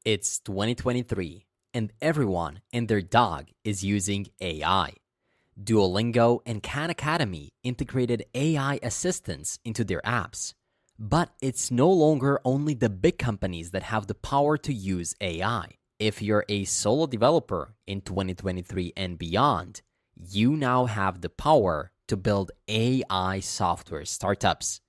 It's 2023, and everyone and their dog is using AI. Duolingo and Khan Academy integrated AI assistants into their apps. But it's no longer only the big companies that have the power to use AI. If you're a solo developer in 2023 and beyond, you now have the power to build AI software startups.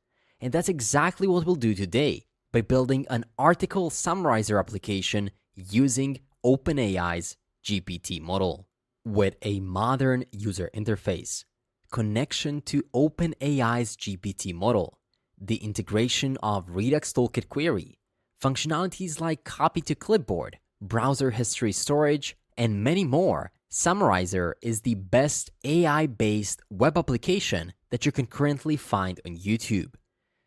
And that's exactly what we'll do today by building an article summarizer application using OpenAI's GPT model. With a modern user interface, connection to OpenAI's GPT model, the integration of Redux Toolkit query, functionalities like copy to clipboard, browser history storage, and many more, Summarizer is the best AI-based web application that you can currently find on YouTube.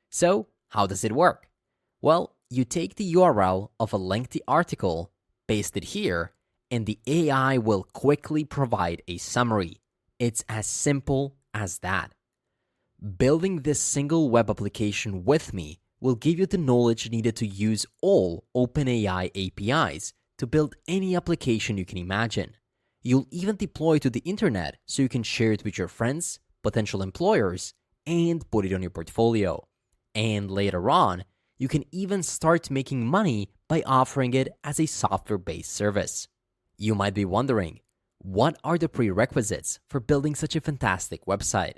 So, how does it work? Well, you take the URL of a lengthy article, paste it here, and the AI will quickly provide a summary. It's as simple as that. Building this single web application with me will give you the knowledge needed to use all OpenAI APIs to build any application you can imagine. You'll even deploy it to the internet so you can share it with your friends, potential employers, and put it on your portfolio. And later on, you can even start making money by offering it as a software-based service. You might be wondering, what are the prerequisites for building such a fantastic website?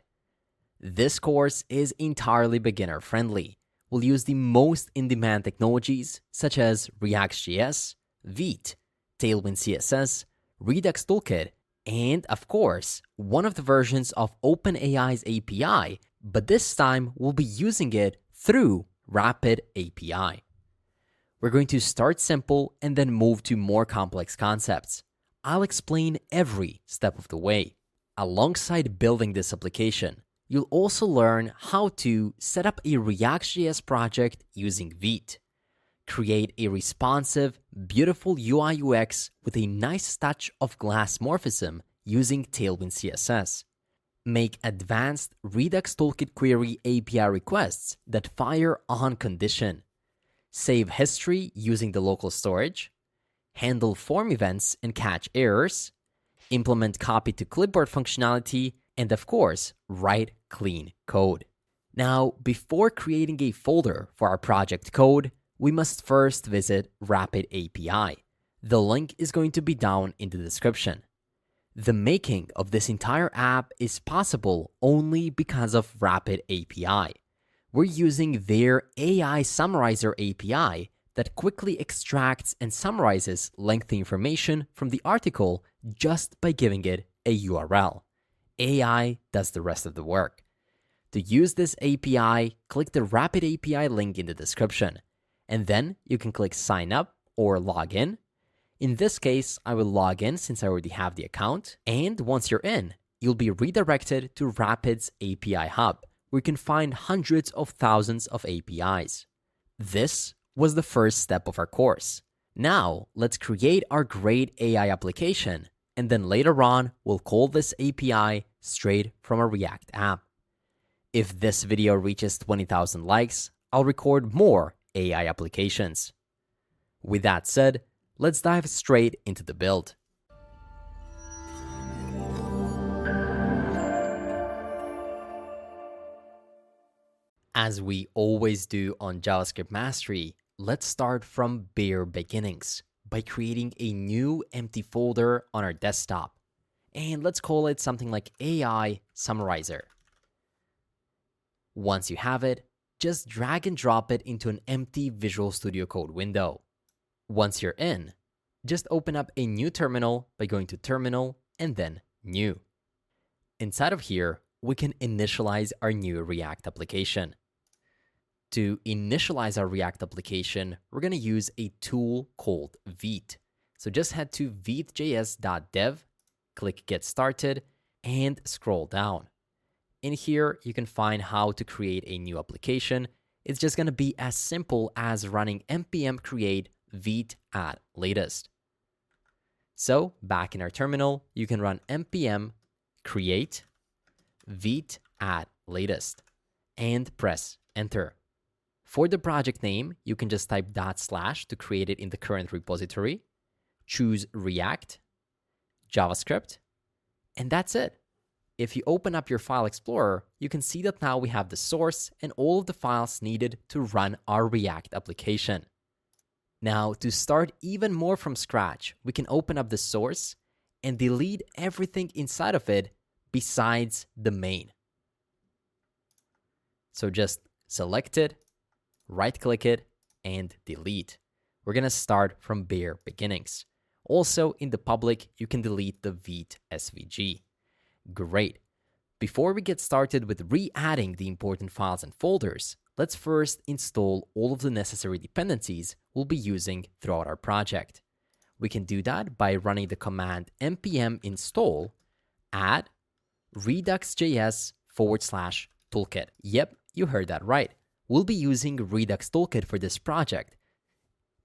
This course is entirely beginner-friendly. We'll use the most in-demand technologies such as React.js, Vite, Tailwind CSS, Redux Toolkit, and of course, one of the versions of OpenAI's API, but this time we'll be using it through Rapid API. We're going to start simple and then move to more complex concepts. I'll explain every step of the way. Alongside building this application, you'll also learn how to set up a React.js project using Vite, create a responsive, beautiful UI UX with a nice touch of glass morphism using Tailwind CSS, make advanced Redux Toolkit query API requests that fire on condition, save history using the local storage, handle form events and catch errors, implement copy to clipboard functionality, and of course, write clean code. Now, before creating a folder for our project code, we must first visit Rapid API. The link is going to be down in the description. The making of this entire app is possible only because of Rapid API. We're using their AI Summarizer API that quickly extracts and summarizes lengthy information from the article just by giving it a URL. AI does the rest of the work. To use this API, click the Rapid API link in the description, and then you can click Sign Up or Log In. In this case, I will log in since I already have the account, and once you're in, you'll be redirected to Rapid's API Hub, where you can find hundreds of thousands of APIs. This was the first step of our course. Now, let's create our great AI application, and then later on, we'll call this API straight from a React app. If this video reaches 20,000 likes, I'll record more AI applications. With that said, let's dive straight into the build. As we always do on JavaScript Mastery, let's start from bare beginnings by creating a new empty folder on our desktop. And let's call it something like AI Summarizer. Once you have it, just drag and drop it into an empty Visual Studio Code window. Once you're in, just open up a new terminal by going to Terminal and then New. Inside of here, we can initialize our new React application. To initialize our React application, we're going to use a tool called Vite. So just head to vitejs.dev, click Get Started, and scroll down. In here, you can find how to create a new application. It's just going to be as simple as running npm create vite add latest. So back in our terminal, you can run npm create vite add latest and press enter. For the project name, you can just type // to create it in the current repository. Choose React, JavaScript, and that's it. If you open up your file explorer, you can see that now we have the source and all of the files needed to run our React application. Now, to start even more from scratch, we can open up the source and delete everything inside of it besides the main. So just select it, right-click it, and delete. We're going to start from bare beginnings. Also, in the public, you can delete the Vite SVG. Great. Before we get started with re-adding the important files and folders, let's first install all of the necessary dependencies we'll be using throughout our project. We can do that by running the command npm install add redux.js/toolkit. Yep, you heard that right. We'll be using Redux Toolkit for this project.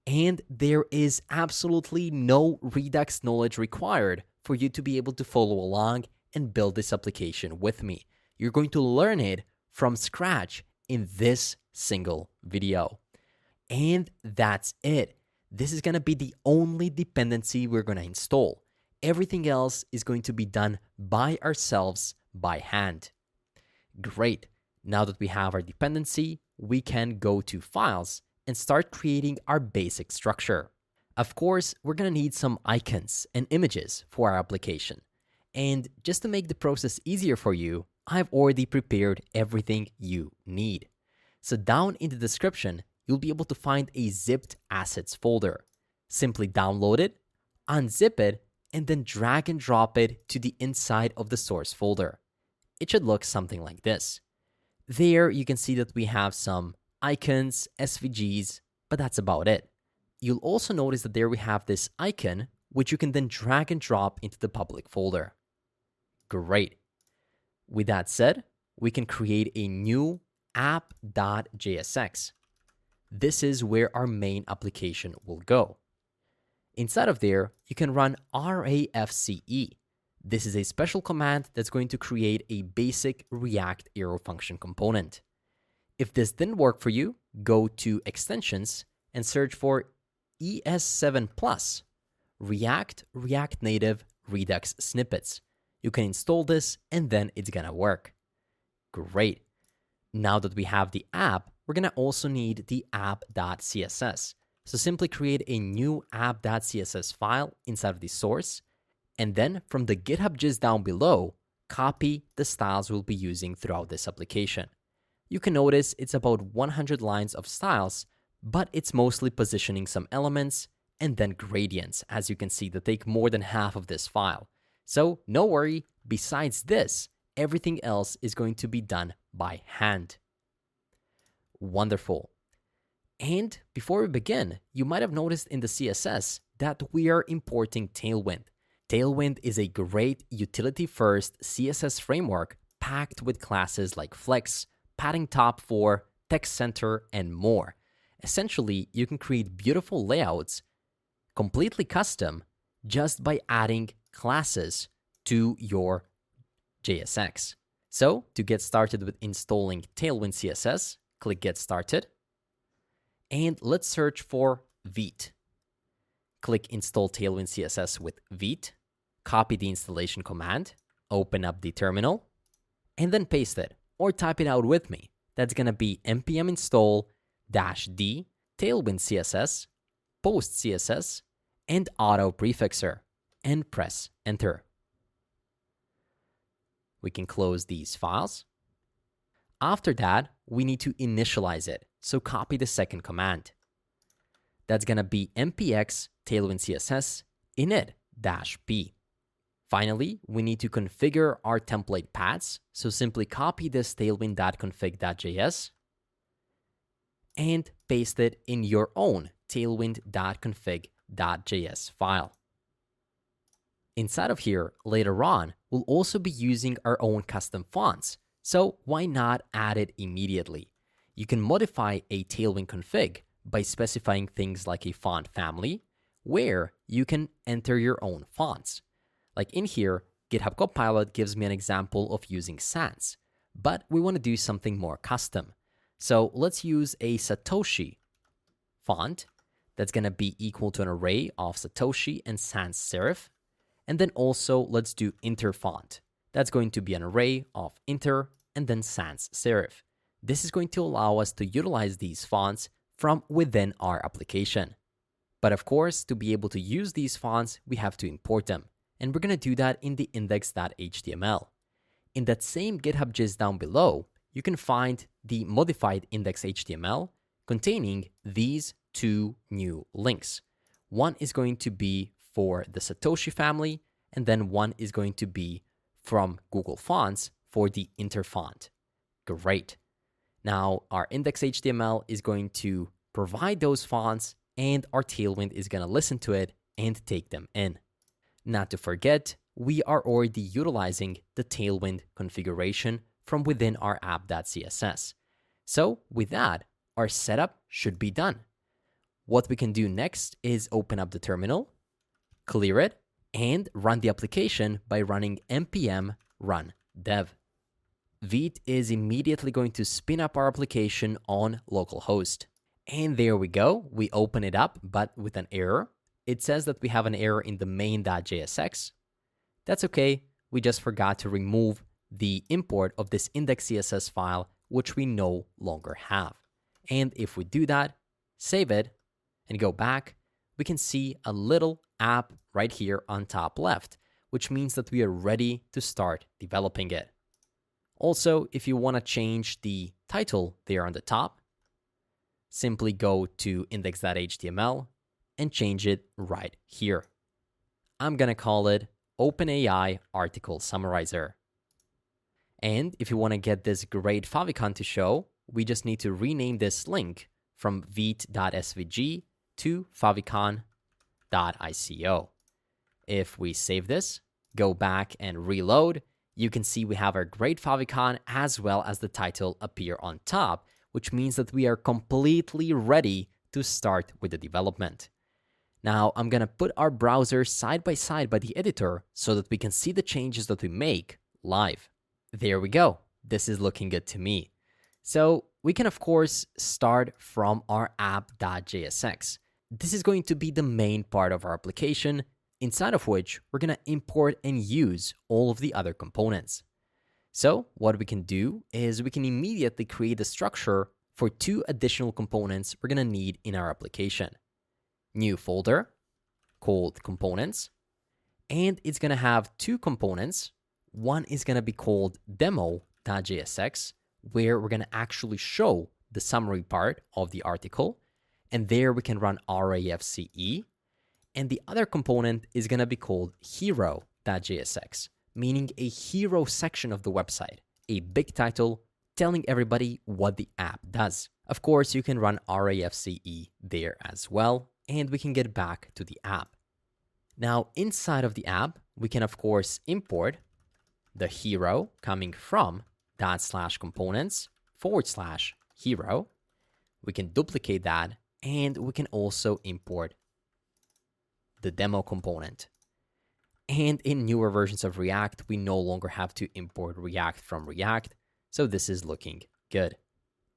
And there is absolutely no Redux knowledge required for you to be able to follow along and build this application with me. You're going to learn it from scratch in this single video. And that's it. This is going to be the only dependency we're going to install. Everything else is going to be done by ourselves by hand. Great. Now that we have our dependency, we can go to Files and start creating our basic structure. Of course, we're going to need some icons and images for our application. And just to make the process easier for you, I've already prepared everything you need. So down in the description, you'll be able to find a zipped assets folder. Simply download it, unzip it, and then drag and drop it to the inside of the source folder. It should look something like this. There you can see that we have some icons, SVGs, but that's about it. You'll also notice that there we have this icon, which you can then drag and drop into the public folder. Great. With that said, we can create a new app.jsx. This is where our main application will go. Inside of there, you can run rafce. This is a special command that's going to create a basic React arrow function component. If this didn't work for you, go to Extensions and search for ES7+, React Native Redux Snippets. You can install this and then it's gonna work. Great. Now that we have the app, we're gonna also need the app.css. So simply create a new app.css file inside of the source, and then from the GitHub gist down below, copy the styles we'll be using throughout this application. You can notice it's about 100 lines of styles, but it's mostly positioning some elements and then gradients, as you can see, that take more than half of this file. So no worry, besides this, everything else is going to be done by hand. Wonderful. And before we begin, you might have noticed in the CSS that we are importing Tailwind. Tailwind is a great utility-first CSS framework packed with classes like Flex, Padding Top 4, Text Center, and more. Essentially, you can create beautiful layouts, completely custom, just by adding classes to your JSX. So, to get started with installing Tailwind CSS, click Get Started. And let's search for Vite. Click Install Tailwind CSS with Vite. Copy the installation command, open up the terminal, and then paste it, or type it out with me. That's going to be npm install -d tailwind css, post css, and auto prefixer, and press enter. We can close these files. After that, we need to initialize it, so copy the second command. That's going to be npx tailwind css init-p. Finally, we need to configure our template paths, so simply copy this tailwind.config.js and paste it in your own tailwind.config.js file. Inside of here, later on, we'll also be using our own custom fonts, so why not add it immediately? You can modify a Tailwind config by specifying things like a font family, where you can enter your own fonts. Like in here, GitHub Copilot gives me an example of using sans, but we want to do something more custom. So let's use a Satoshi font that's going to be equal to an array of Satoshi and sans serif. And then also let's do inter font. That's going to be an array of inter and then sans serif. This is going to allow us to utilize these fonts from within our application. But of course, to be able to use these fonts, we have to import them. And we're going to do that in the index.html. In that same GitHub gist down below, you can find the modified index.html containing these two new links. One is going to be for the Satoshi family, and then one is going to be from Google Fonts for the inter font. Great. Now, our index.html is going to provide those fonts, and our Tailwind is going to listen to it and take them in. Not to forget, we are already utilizing the Tailwind configuration from within our app.css. So with that, our setup should be done. What we can do next is open up the terminal, clear it, and run the application by running npm run dev. Vite is immediately going to spin up our application on localhost. And there we go. We open it up, but with an error. It says that we have an error in the main.jsx. That's okay. We just forgot to remove the import of this index.css file, which we no longer have. And if we do that, save it, and go back, we can see a little app right here on top left, which means that we are ready to start developing it. Also, if you want to change the title there on the top, simply go to index.html and change it right here. I'm going to call it OpenAI Article Summarizer. And if you want to get this great favicon to show, we just need to rename this link from vite.svg to favicon.ico. If we save this, go back and reload, you can see we have our great favicon as well as the title appear on top, which means that we are completely ready to start with the development. Now, I'm going to put our browser side by side by the editor so that we can see the changes that we make live. There we go. This is looking good to me. So we can, of course, start from our app.jsx. This is going to be the main part of our application, inside of which we're going to import and use all of the other components. So what we can do is we can immediately create a structure for two additional components we're going to need in our application. New folder called components, and it's going to have two components. One is going to be called demo.jsx, where we're going to actually show the summary part of the article, and there we can run RAFCE. And the other component is going to be called hero.jsx, meaning a hero section of the website, a big title telling everybody what the app does. Of course, you can run RAFCE there as well, and we can get back to the app. Now, inside of the app, we can, of course, import the hero coming from /components/hero. We can duplicate that, and we can also import the demo component. And in newer versions of React, we no longer have to import React from React, so this is looking good.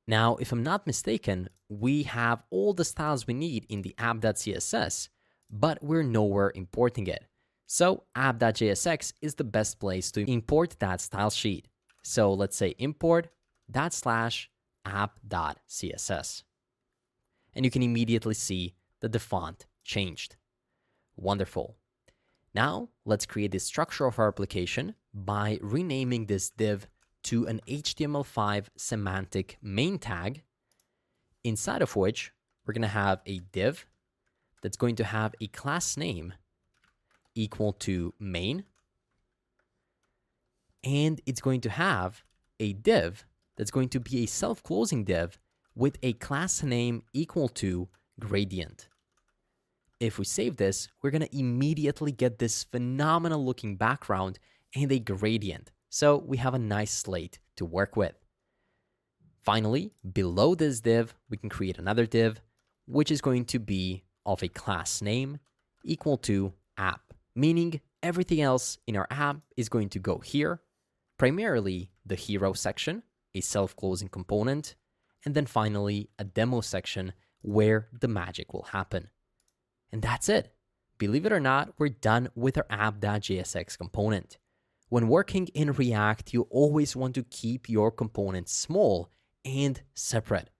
Now, if I'm not mistaken, we have all the styles we need in the app.css, but we're nowhere importing it. So app.jsx is the best place to import that style sheet. So let's say import /app.css. And you can immediately see that the font changed. Wonderful. Now let's create the structure of our application by renaming this div to an HTML5 semantic main tag, inside of which we're going to have a div that's going to have a class name equal to main, and it's going to have a div that's going to be a self-closing div with a class name equal to gradient. If we save this, we're going to immediately get this phenomenal looking background and a gradient. So we have a nice slate to work with. Finally, below this div, we can create another div, which is going to be of a class name equal to app, meaning everything else in our app is going to go here, primarily the hero section, a self-closing component, and then finally a demo section where the magic will happen. And that's it. Believe it or not, we're done with our app.jsx component. When working in React, you always want to keep your components small and separate.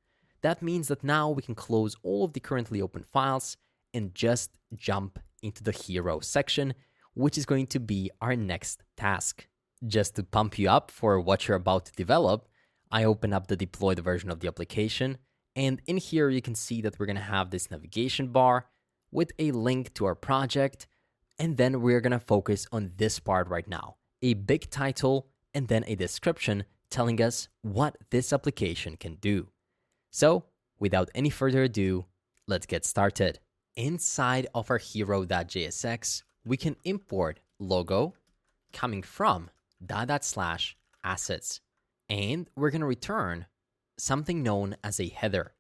That means that now we can close all of the currently open files and just jump into the hero section, which is going to be our next task. Just to pump you up for what you're about to develop, I open up the deployed version of the application, and in here you can see that we're going to have this navigation bar with a link to our project, and then we're going to focus on this part right now. A big title and then a description telling us what this application can do. So, without any further ado, let's get started. Inside of our hero.jsx, we can import logo coming from /assets, and we're going to return something known as a header.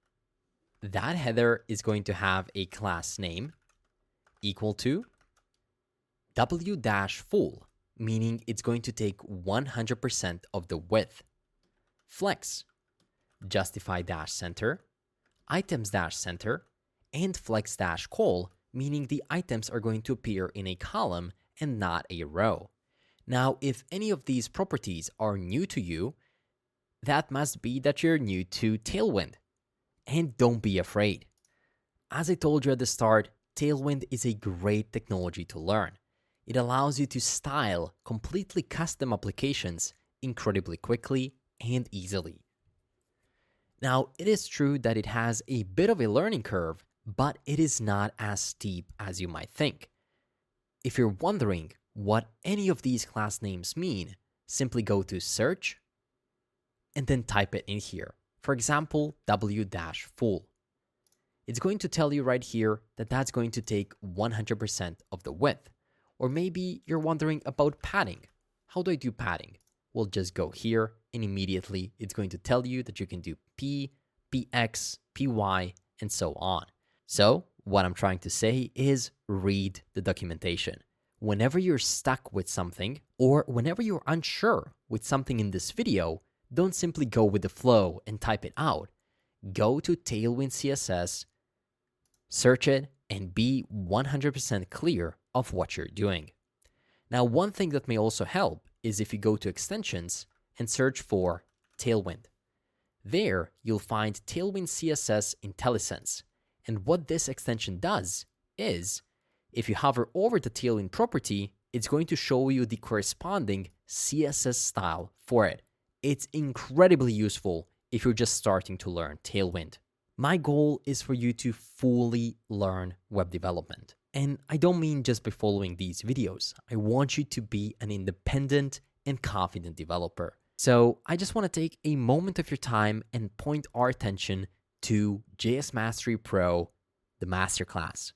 That header is going to have a class name equal to w-full, meaning it's going to take 100% of the width. Flex, justify-center, items-center, and flex-call, meaning the items are going to appear in a column and not a row. Now, if any of these properties are new to you, that must be that you're new to Tailwind. And don't be afraid. As I told you at the start, Tailwind is a great technology to learn. It allows you to style completely custom applications incredibly quickly and easily. Now, it is true that it has a bit of a learning curve, but it is not as steep as you might think. If you're wondering what any of these class names mean, simply go to search and then type it in here. For example, w-full. It's going to tell you right here that that's going to take 100% of the width. Or maybe you're wondering about padding. How do I do padding? Well, just go here and immediately it's going to tell you that you can do P, PX, PY, and so on. So what I'm trying to say is read the documentation. Whenever you're stuck with something or whenever you're unsure with something in this video, don't simply go with the flow and type it out. Go to Tailwind CSS, search it, and be 100% clear of what you're doing. Now, one thing that may also help is if you go to extensions and search for Tailwind. There, you'll find Tailwind CSS IntelliSense. And what this extension does is, if you hover over the Tailwind property, it's going to show you the corresponding CSS style for it. It's incredibly useful if you're just starting to learn Tailwind. My goal is for you to fully learn web development. And I don't mean just by following these videos. I want you to be an independent and confident developer. So I just want to take a moment of your time and point our attention to JS Mastery Pro, the Masterclass.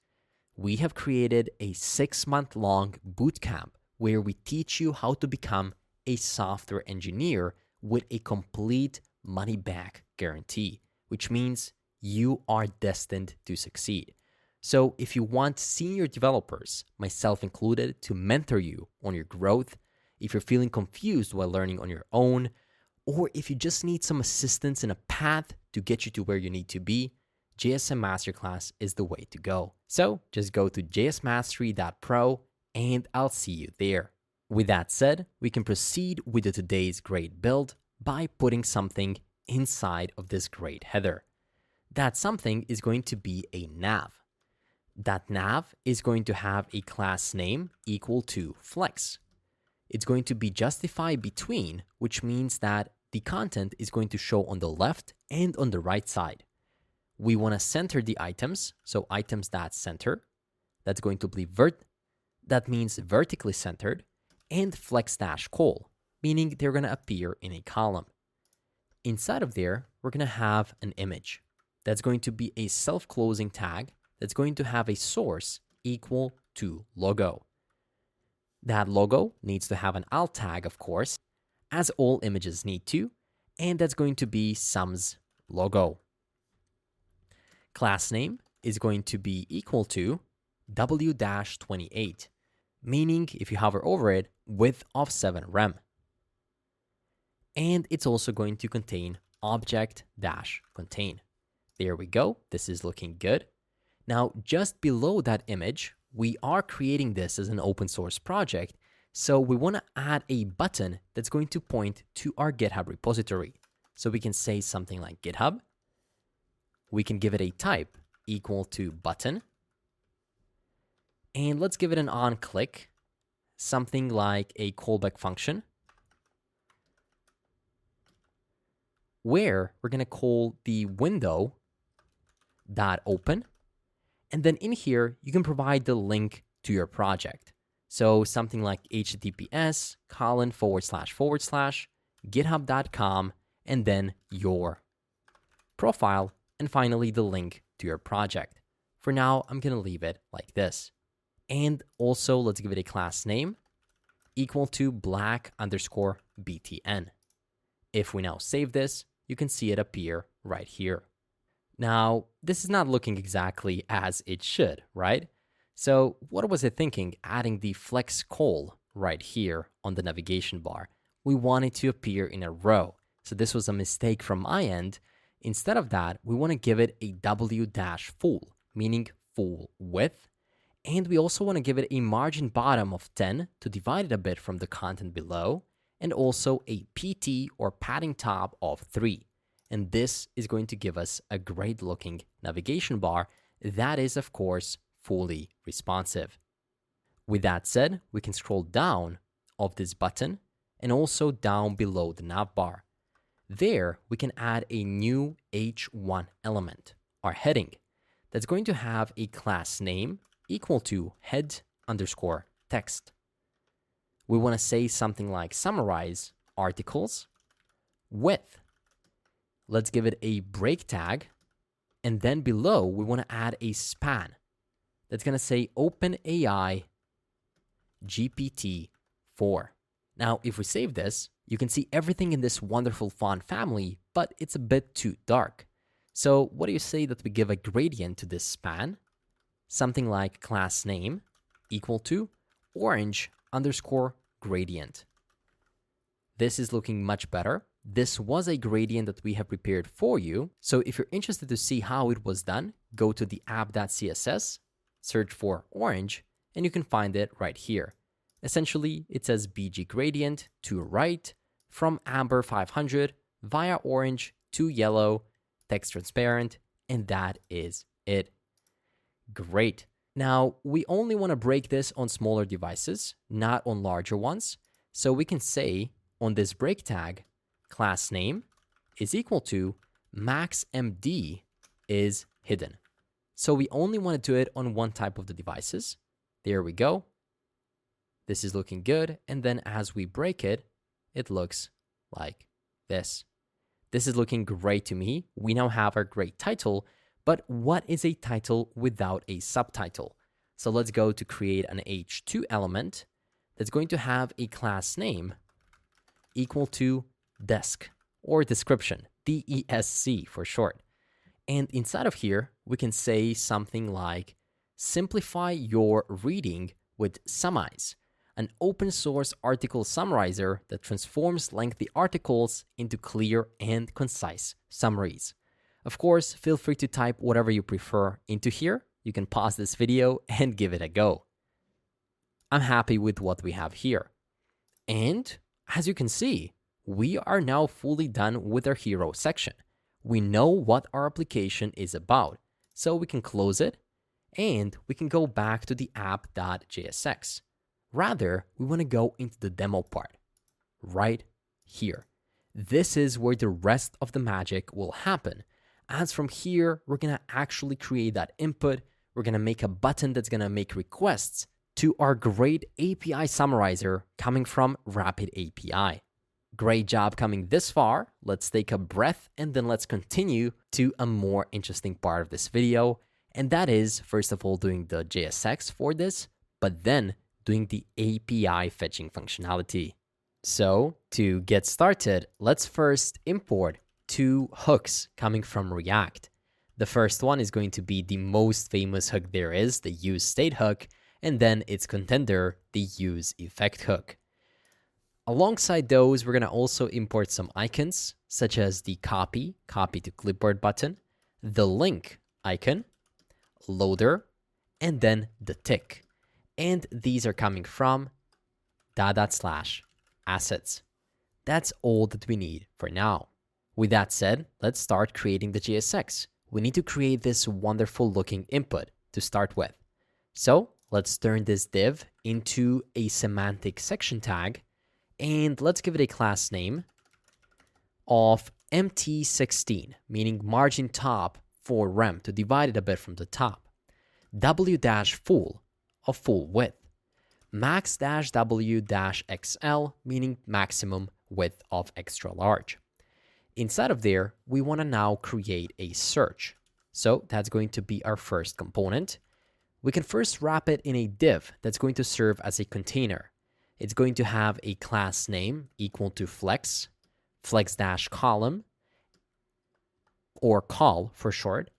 We have created a 6-month-long bootcamp where we teach you how to become a software engineer with a complete money-back guarantee, which means you are destined to succeed. So if you want senior developers, myself included, to mentor you on your growth, if you're feeling confused while learning on your own, or if you just need some assistance in a path to get you to where you need to be, JSM Masterclass is the way to go. So just go to jsmastery.pro and I'll see you there. With that said, we can proceed with today's great build by putting something inside of this great header. That something is going to be a nav. That nav is going to have a class name equal to flex. It's going to be justified between, which means that the content is going to show on the left and on the right side. We want to center the items, so items.center. That's going to be that means vertically centered, and flex-call, meaning they're going to appear in a column. Inside of there, we're going to have an image. That's going to be a self-closing tag that's going to have a source equal to logo. That logo needs to have an alt tag, of course, as all images need to, and that's going to be sums logo. Class name is going to be equal to w-28, meaning if you hover over it, width of 7 rem. And it's also going to contain object-contain. There we go. This is looking good. Now, just below that image, we are creating this as an open source project. So we want to add a button that's going to point to our GitHub repository. So we can say something like GitHub. We can give it a type equal to button. And let's give it an on click, something like a callback function, where we're going to call the window dot open. And then in here, you can provide the link to your project. So something like https://github.com, and then your profile, and finally the link to your project. For now, I'm going to leave it like this. And also let's give it a class name equal to black_btn. If we now save this, you can see it appear right here. Now, this is not looking exactly as it should, right? So what was I thinking adding the flex call right here on the navigation bar? We want it to appear in a row. So this was a mistake from my end. Instead of that, we want to give it a w-full, meaning full width. And we also want to give it a margin bottom of 10 to divide it a bit from the content below, and also a PT or padding top of 3. And this is going to give us a great looking navigation bar that is, of course, fully responsive. With that said, we can scroll down of this button and also down below the nav bar. There, we can add a new H1 element, our heading, that's going to have a class name equal to head_text. We want to say something like summarize articles with. Let's give it a break tag. And then below, we want to add a span that's going to say OpenAI GPT-4. Now, if we save this, you can see everything in this wonderful font family, but it's a bit too dark. So what do you say that we give a gradient to this span? Something like class name equal to orange_gradient. This is looking much better. This was a gradient that we have prepared for you. So if you're interested to see how it was done, go to the app.css, search for orange, and you can find it right here. Essentially, it says BG gradient to right from amber 500 via orange to yellow, text transparent, and that is it. Great. Now, we only want to break this on smaller devices, not on larger ones. So we can say on this break tag, class name is equal to maxMD is hidden. So we only want to do it on one type of the devices. There we go. This is looking good. And then as we break it, it looks like this. This is looking great to me. We now have our great title. But what is a title without a subtitle? So let's go to create an H2 element that's going to have a class name equal to desk or description, DESC for short. And inside of here, we can say something like simplify your reading with Summarize, an open source article summarizer that transforms lengthy articles into clear and concise summaries. Of course, feel free to type whatever you prefer into here. You can pause this video and give it a go. I'm happy with what we have here. And as you can see, we are now fully done with our hero section. We know what our application is about, so we can close it and we can go back to the app.jsx. Rather, we want to go into the demo part right here. This is where the rest of the magic will happen. As from here, we're going to actually create that input. We're going to make a button that's going to make requests to our great API summarizer coming from Rapid API. Great job coming this far. Let's take a breath and then let's continue to a more interesting part of this video. And that is, first of all, doing the JSX for this, but then doing the API fetching functionality. So to get started, let's first import 2 hooks coming from React. The first one is going to be the most famous hook there is, the useState hook, and then its contender, the useEffect hook. Alongside those, we're going to also import some icons, such as the copy to clipboard button, the link icon, loader, and then the tick. And these are coming from /assets. That's all that we need for now. With that said, let's start creating the JSX. We need to create this wonderful looking input to start with. So let's turn this div into a semantic section tag, and let's give it a class name of MT16, meaning margin top for rem to divide it a bit from the top. W-full of full width. Max-W-XL, meaning maximum width of extra large. Inside of there, we want to now create a search. So that's going to be our first component. We can first wrap it in a div that's going to serve as a container. It's going to have a class name equal to flex -column, or col for short,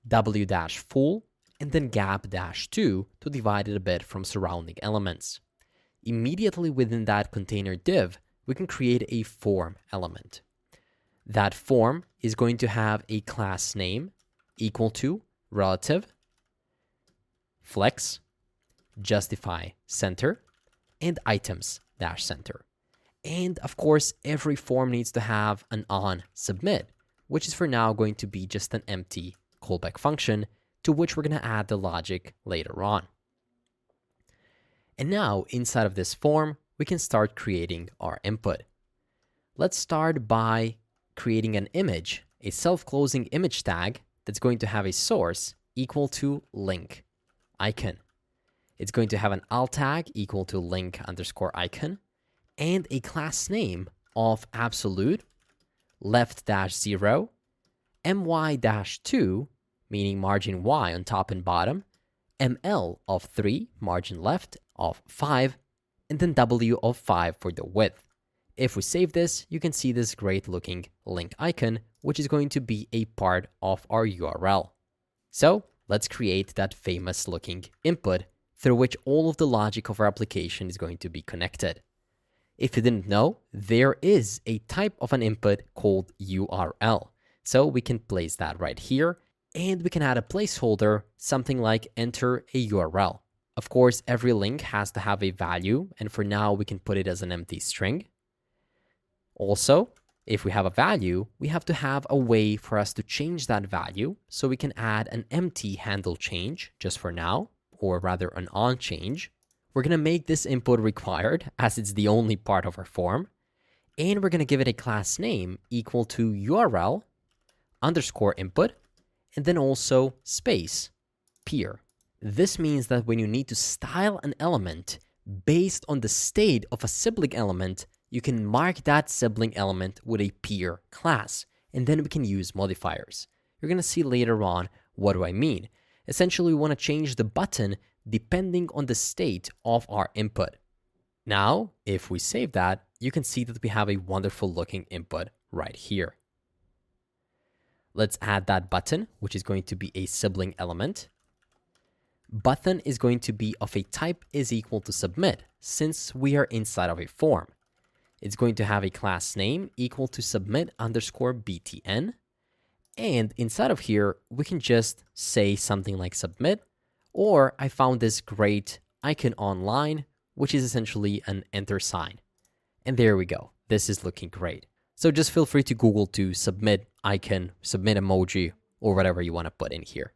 W-full, and then gap-2 to divide it a bit from surrounding elements. Immediately within that container div, we can create a form element. That form is going to have a class name equal to relative, flex, justify center, and items-center. And of course, every form needs to have an on submit, which is for now going to be just an empty callback function to which we're going to add the logic later on. And now inside of this form, we can start creating our input. Let's start by creating an image, a self-closing image tag that's going to have a source equal to link icon. It's going to have an alt tag equal to link_icon and a class name of absolute, left-0, my-2, meaning margin y on top and bottom, ml of 3, margin left of 5, and then w of 5 for the width. If we save this, you can see this great looking link icon, which is going to be a part of our URL. So let's create that famous looking input through which all of the logic of our application is going to be connected. If you didn't know, there is a type of an input called URL. So we can place that right here, and we can add a placeholder, something like enter a URL. Of course, every link has to have a value, and for now we can put it as an empty string. Also, if we have a value, we have to have a way for us to change that value, so we can add an empty handle change just for now, or rather an on change. We're going to make this input required as it's the only part of our form, and we're going to give it a class name equal to URL underscore input, and then also space peer. This means that when you need to style an element based on the state of a sibling element, you can mark that sibling element with a peer class, and then we can use modifiers. You're going to see later on what do I mean. Essentially, we want to change the button depending on the state of our input. Now, if we save that, you can see that we have a wonderful looking input right here. Let's add that button, which is going to be a sibling element. Button is going to be of a type is equal to submit, since we are inside of a form. It's going to have a class name equal to submit underscore btn. And inside of here, we can just say something like submit, or I found this great icon online, which is essentially an enter sign. And there we go. This is looking great. So just feel free to Google to submit icon, submit emoji, or whatever you want to put in here.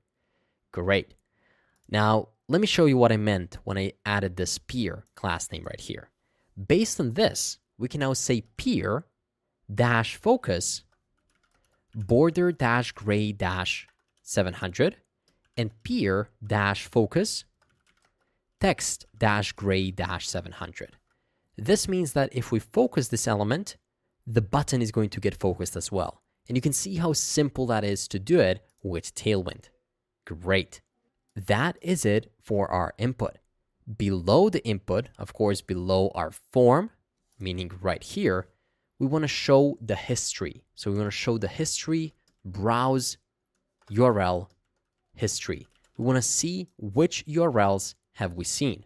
Great. Now, let me show you what I meant when I added this peer class name right here. Based on this, we can now say peer dash focus border dash gray dash 700 and peer dash focus text dash gray dash 700. This means that if we focus this element, the button is going to get focused as well. And you can see how simple that is to do it with Tailwind. Great. That is it for our input. Below the input, of course, below our form, meaning right here, we want to show the history. So we want to show the history, browse, URL, history. We want to see which URLs have we seen.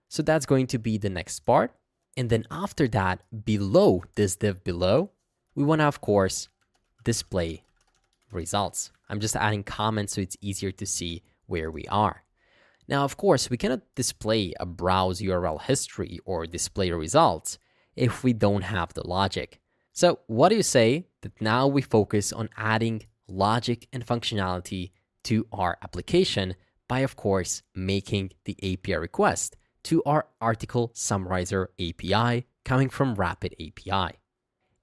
So that's going to be the next part. And then after that, below this div below, we want to, of course, display results. I'm just adding comments so it's easier to see where we are. Now, of course, we cannot display a browse URL history or display results if we don't have the logic. So what do you say that now we focus on adding logic and functionality to our application by, of course, making the API request to our article summarizer API coming from Rapid API.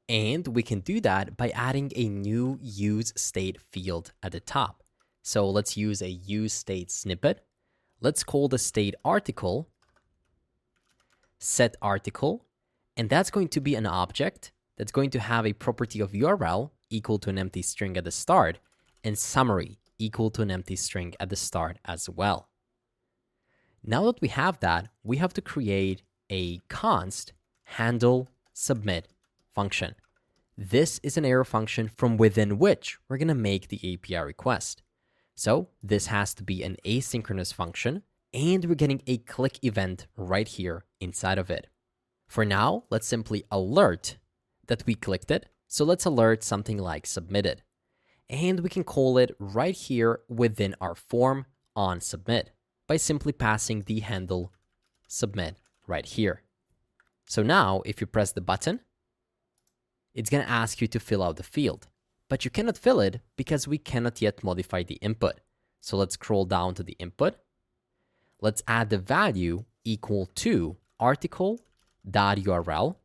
And we can do that by adding a new use state field at the top. So let's use a use state snippet. Let's call the state article, set article, and that's going to be an object that's going to have a property of URL equal to an empty string at the start and summary equal to an empty string at the start as well. Now that we have that, we have to create a const handle submit function. This is an arrow function from within which we're going to make the API request. So this has to be an asynchronous function, and we're getting a click event right here inside of it. For now, let's simply alert that we clicked it. So let's alert something like submitted. And we can call it right here within our form on submit by simply passing the handle submit right here. So now if you press the button, it's going to ask you to fill out the field. But you cannot fill it because we cannot yet modify the input. So let's scroll down to the input. Let's add the value equal to article.url.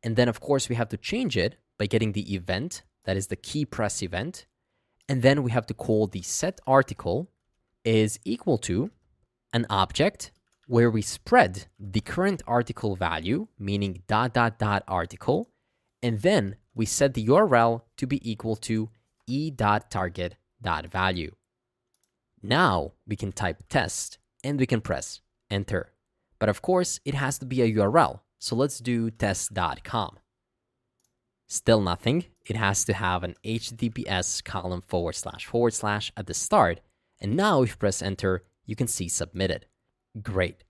And then, of course, we have to change it by getting the event, that is the key press event. And then we have to call the set article is equal to an object where we spread the current article value, meaning ... article, and then we set the URL to be equal to e.target.value. Now we can type test and we can press enter. But of course, it has to be a URL. So let's do test.com. Still nothing. It has to have an HTTPS column / at the start. And now if you press enter, you can see submitted. Great.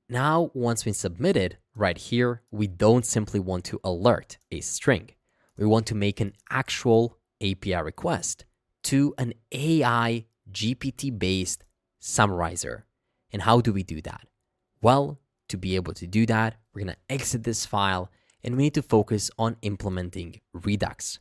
Now, once we submit it, right here, we don't simply want to alert a string. We want to make an actual API request to an AI GPT-based summarizer. And how do we do that? Well, to be able to do that, we're going to exit this file and we need to focus on implementing Redux.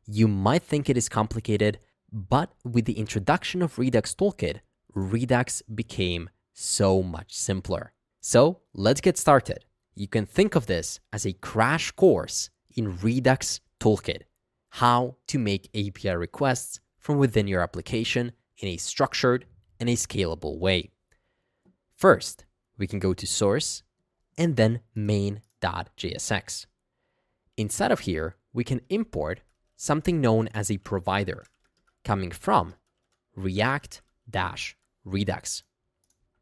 You might think it is complicated, but with the introduction of Redux Toolkit, Redux became so much simpler. So let's get started. You can think of this as a crash course in Redux Toolkit, how to make API requests from within your application in a structured and a scalable way. First, we can go to source and then main.jsx. Inside of here, we can import something known as a provider coming from React-Redux.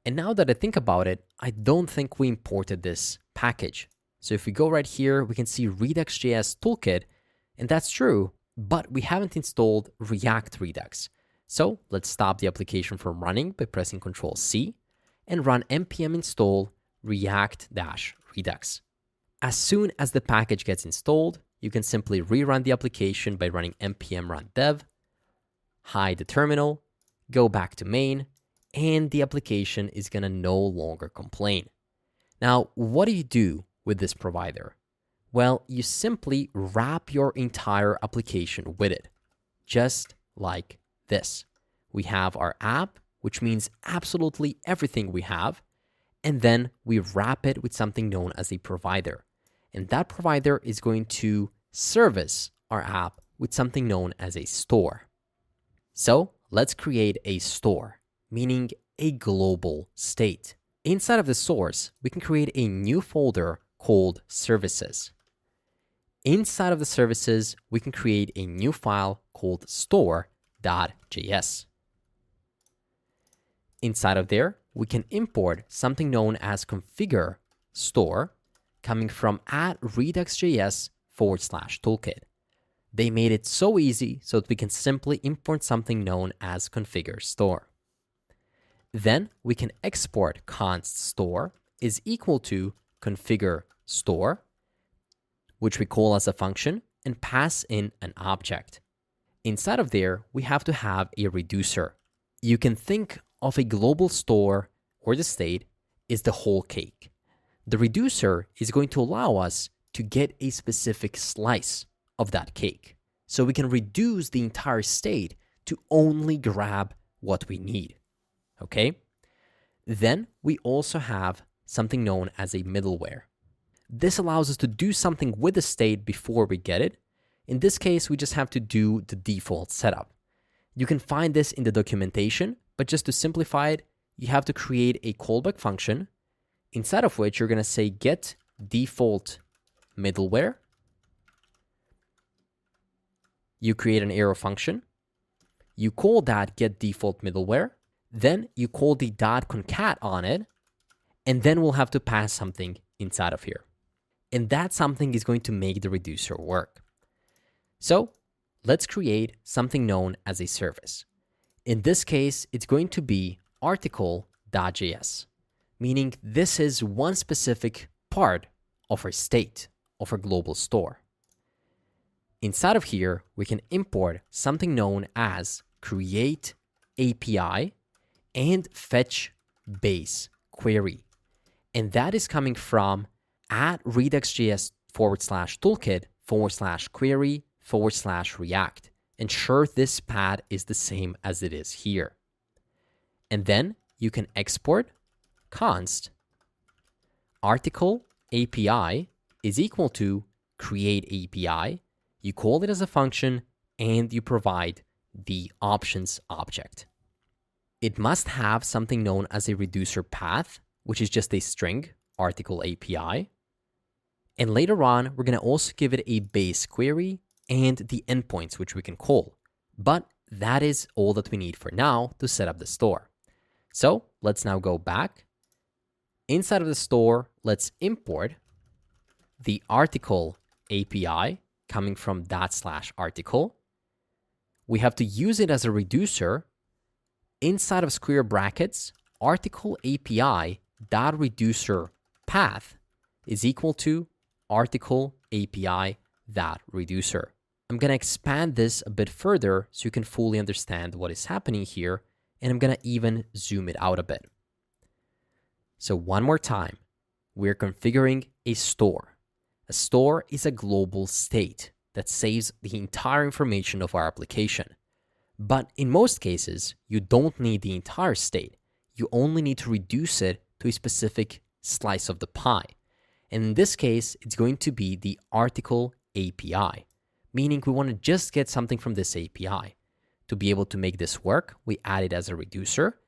And now that I think about it, I don't think we imported this package. So if we go right here, we can see Redux.js Toolkit, and that's true, but we haven't installed React Redux. So let's stop the application from running by pressing Ctrl+C and run npm install React-Redux. As soon as the package gets installed, you can simply rerun the application by running npm run dev, hide the terminal, go back to main, and the application is going to no longer complain. Now, what do you do with this provider? Well, you simply wrap your entire application with it, just like this. We have our app, which means absolutely everything we have, and then we wrap it with something known as a provider. And that provider is going to service our app with something known as a store. So let's create a store, meaning a global state. Inside of the source, we can create a new folder called services. Inside of the services, we can create a new file called store.js. Inside of there, we can import something known as configure store coming from @redux.js/toolkit. They made it so easy so that we can simply import something known as configure store. Then we can export const store is equal to configure store, which we call as a function, and pass in an object. Inside of there, we have to have a reducer. You can think of a global store or the state is the whole cake. The reducer is going to allow us to get a specific slice of that cake. So we can reduce the entire state to only grab what we need. Okay? Then we also have something known as a middleware. This allows us to do something with the state before we get it. In this case, we just have to do the default setup. You can find this in the documentation, but just to simplify it, you have to create a callback function inside of which you're going to say get default middleware. You create an arrow function. You call that get default middleware. Then you call the .concat on it. And then we'll have to pass something inside of here. And that something is going to make the reducer work. So let's create something known as a service. In this case, it's going to be article.js, meaning this is one specific part of our state of our global store. Inside of here, we can import something known as create API and fetch base query. And that is coming from at redux.js /toolkit/query/React. Ensure this path is the same as it is here. And then you can export const article API is equal to create API. You call it as a function and you provide the options object. It must have something known as a reducer path, which is just a string, article API. And later on, we're going to also give it a base query and the endpoints, which we can call. But that is all that we need for now to set up the store. So let's now go back. Inside of the store, let's import the article API coming from /article. We have to use it as a reducer. Inside of square brackets, article API .reducer path is equal to article API .reducer. I'm going to expand this a bit further so you can fully understand what is happening here, and I'm going to even zoom it out a bit. So one more time, we're configuring a store. A store is a global state that saves the entire information of our application. But in most cases, you don't need the entire state. You only need to reduce it to a specific slice of the pie. And in this case, it's going to be the article API, meaning we want to just get something from this API. To be able to make this work, we add it as a reducer,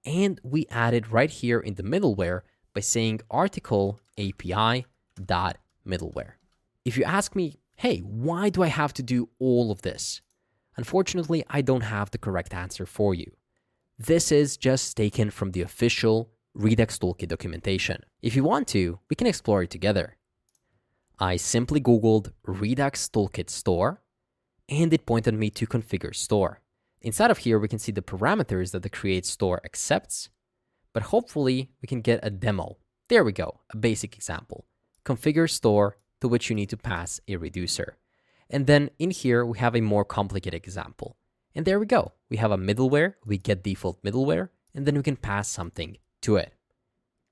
and we add it right here in the middleware by saying article API dot middleware. If you ask me, hey, why do I have to do all of this? Unfortunately, I don't have the correct answer for you. This is just taken from the official Redux Toolkit documentation. If you want to, we can explore it together. I simply Googled Redux Toolkit store, and it pointed me to configure store. Inside of here, we can see the parameters that the create store accepts, but hopefully we can get a demo. There we go, a basic example. Configure store, to which you need to pass a reducer. And then in here, we have a more complicated example. And there we go. We have a middleware, we get default middleware, and then we can pass something to it.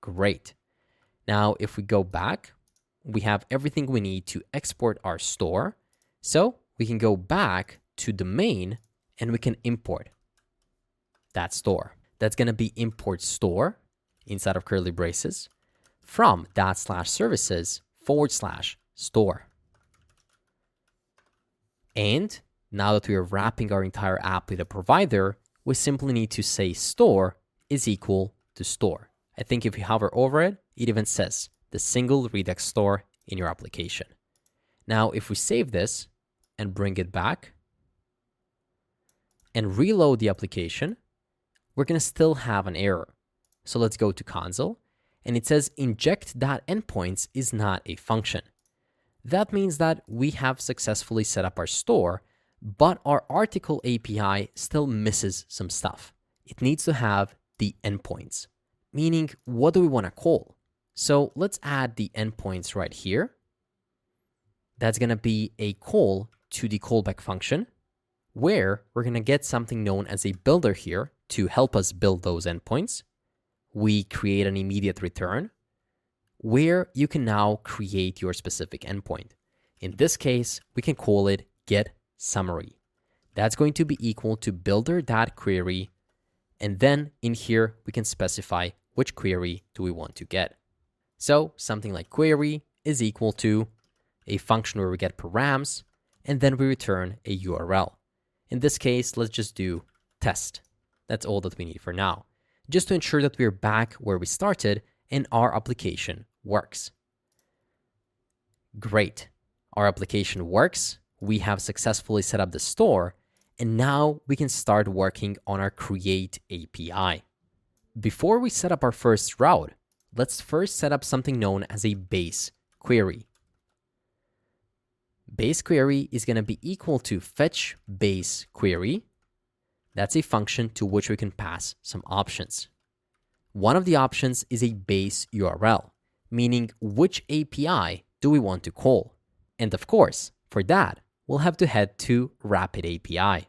Great. Now, if we go back, we have everything we need to export our store. So we can go back to the main and we can import that store. That's going to be import store inside of curly braces from /services/store. And now that we are wrapping our entire app with a provider, we simply need to say store is equal to store. I think if you hover over it, it even says the single Redux store in your application. Now, if we save this and bring it back and reload the application, we're going to still have an error. So let's go to console, and it says inject.endpoints is not a function. That means that we have successfully set up our store, but our article API still misses some stuff. It needs to have the endpoints, meaning what do we want to call? So let's add the endpoints right here. That's going to be a call to the callback function, where we're going to get something known as a builder here to help us build those endpoints. We create an immediate return, where you can now create your specific endpoint. In this case, we can call it get summary. That's going to be equal to builder.query. And then in here, we can specify which query do we want to get. So something like query is equal to a function where we get params, and then we return a URL. In this case, let's just do test. That's all that we need for now, just to ensure that we're back where we started and our application works. Great. Our application works. We have successfully set up the store, and now we can start working on our create API. Before we set up our first route, let's first set up something known as a base query. Base query is going to be equal to fetch base query. That's a function to which we can pass some options. One of the options is a base URL, meaning which API do we want to call. And of course, for that, we'll have to head to Rapid API.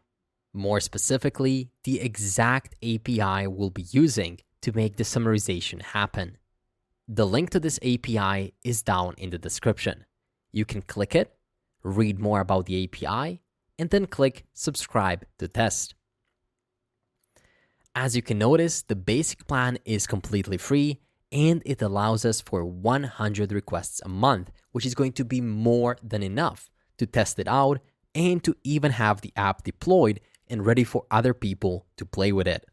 More specifically, the exact API we'll be using to make the summarization happen. The link to this API is down in the description. You can click it, read more about the API, and then click subscribe to test. As you can notice, the basic plan is completely free, and it allows us for 100 requests a month, which is going to be more than enough to test it out and to even have the app deployed and ready for other people to play with it.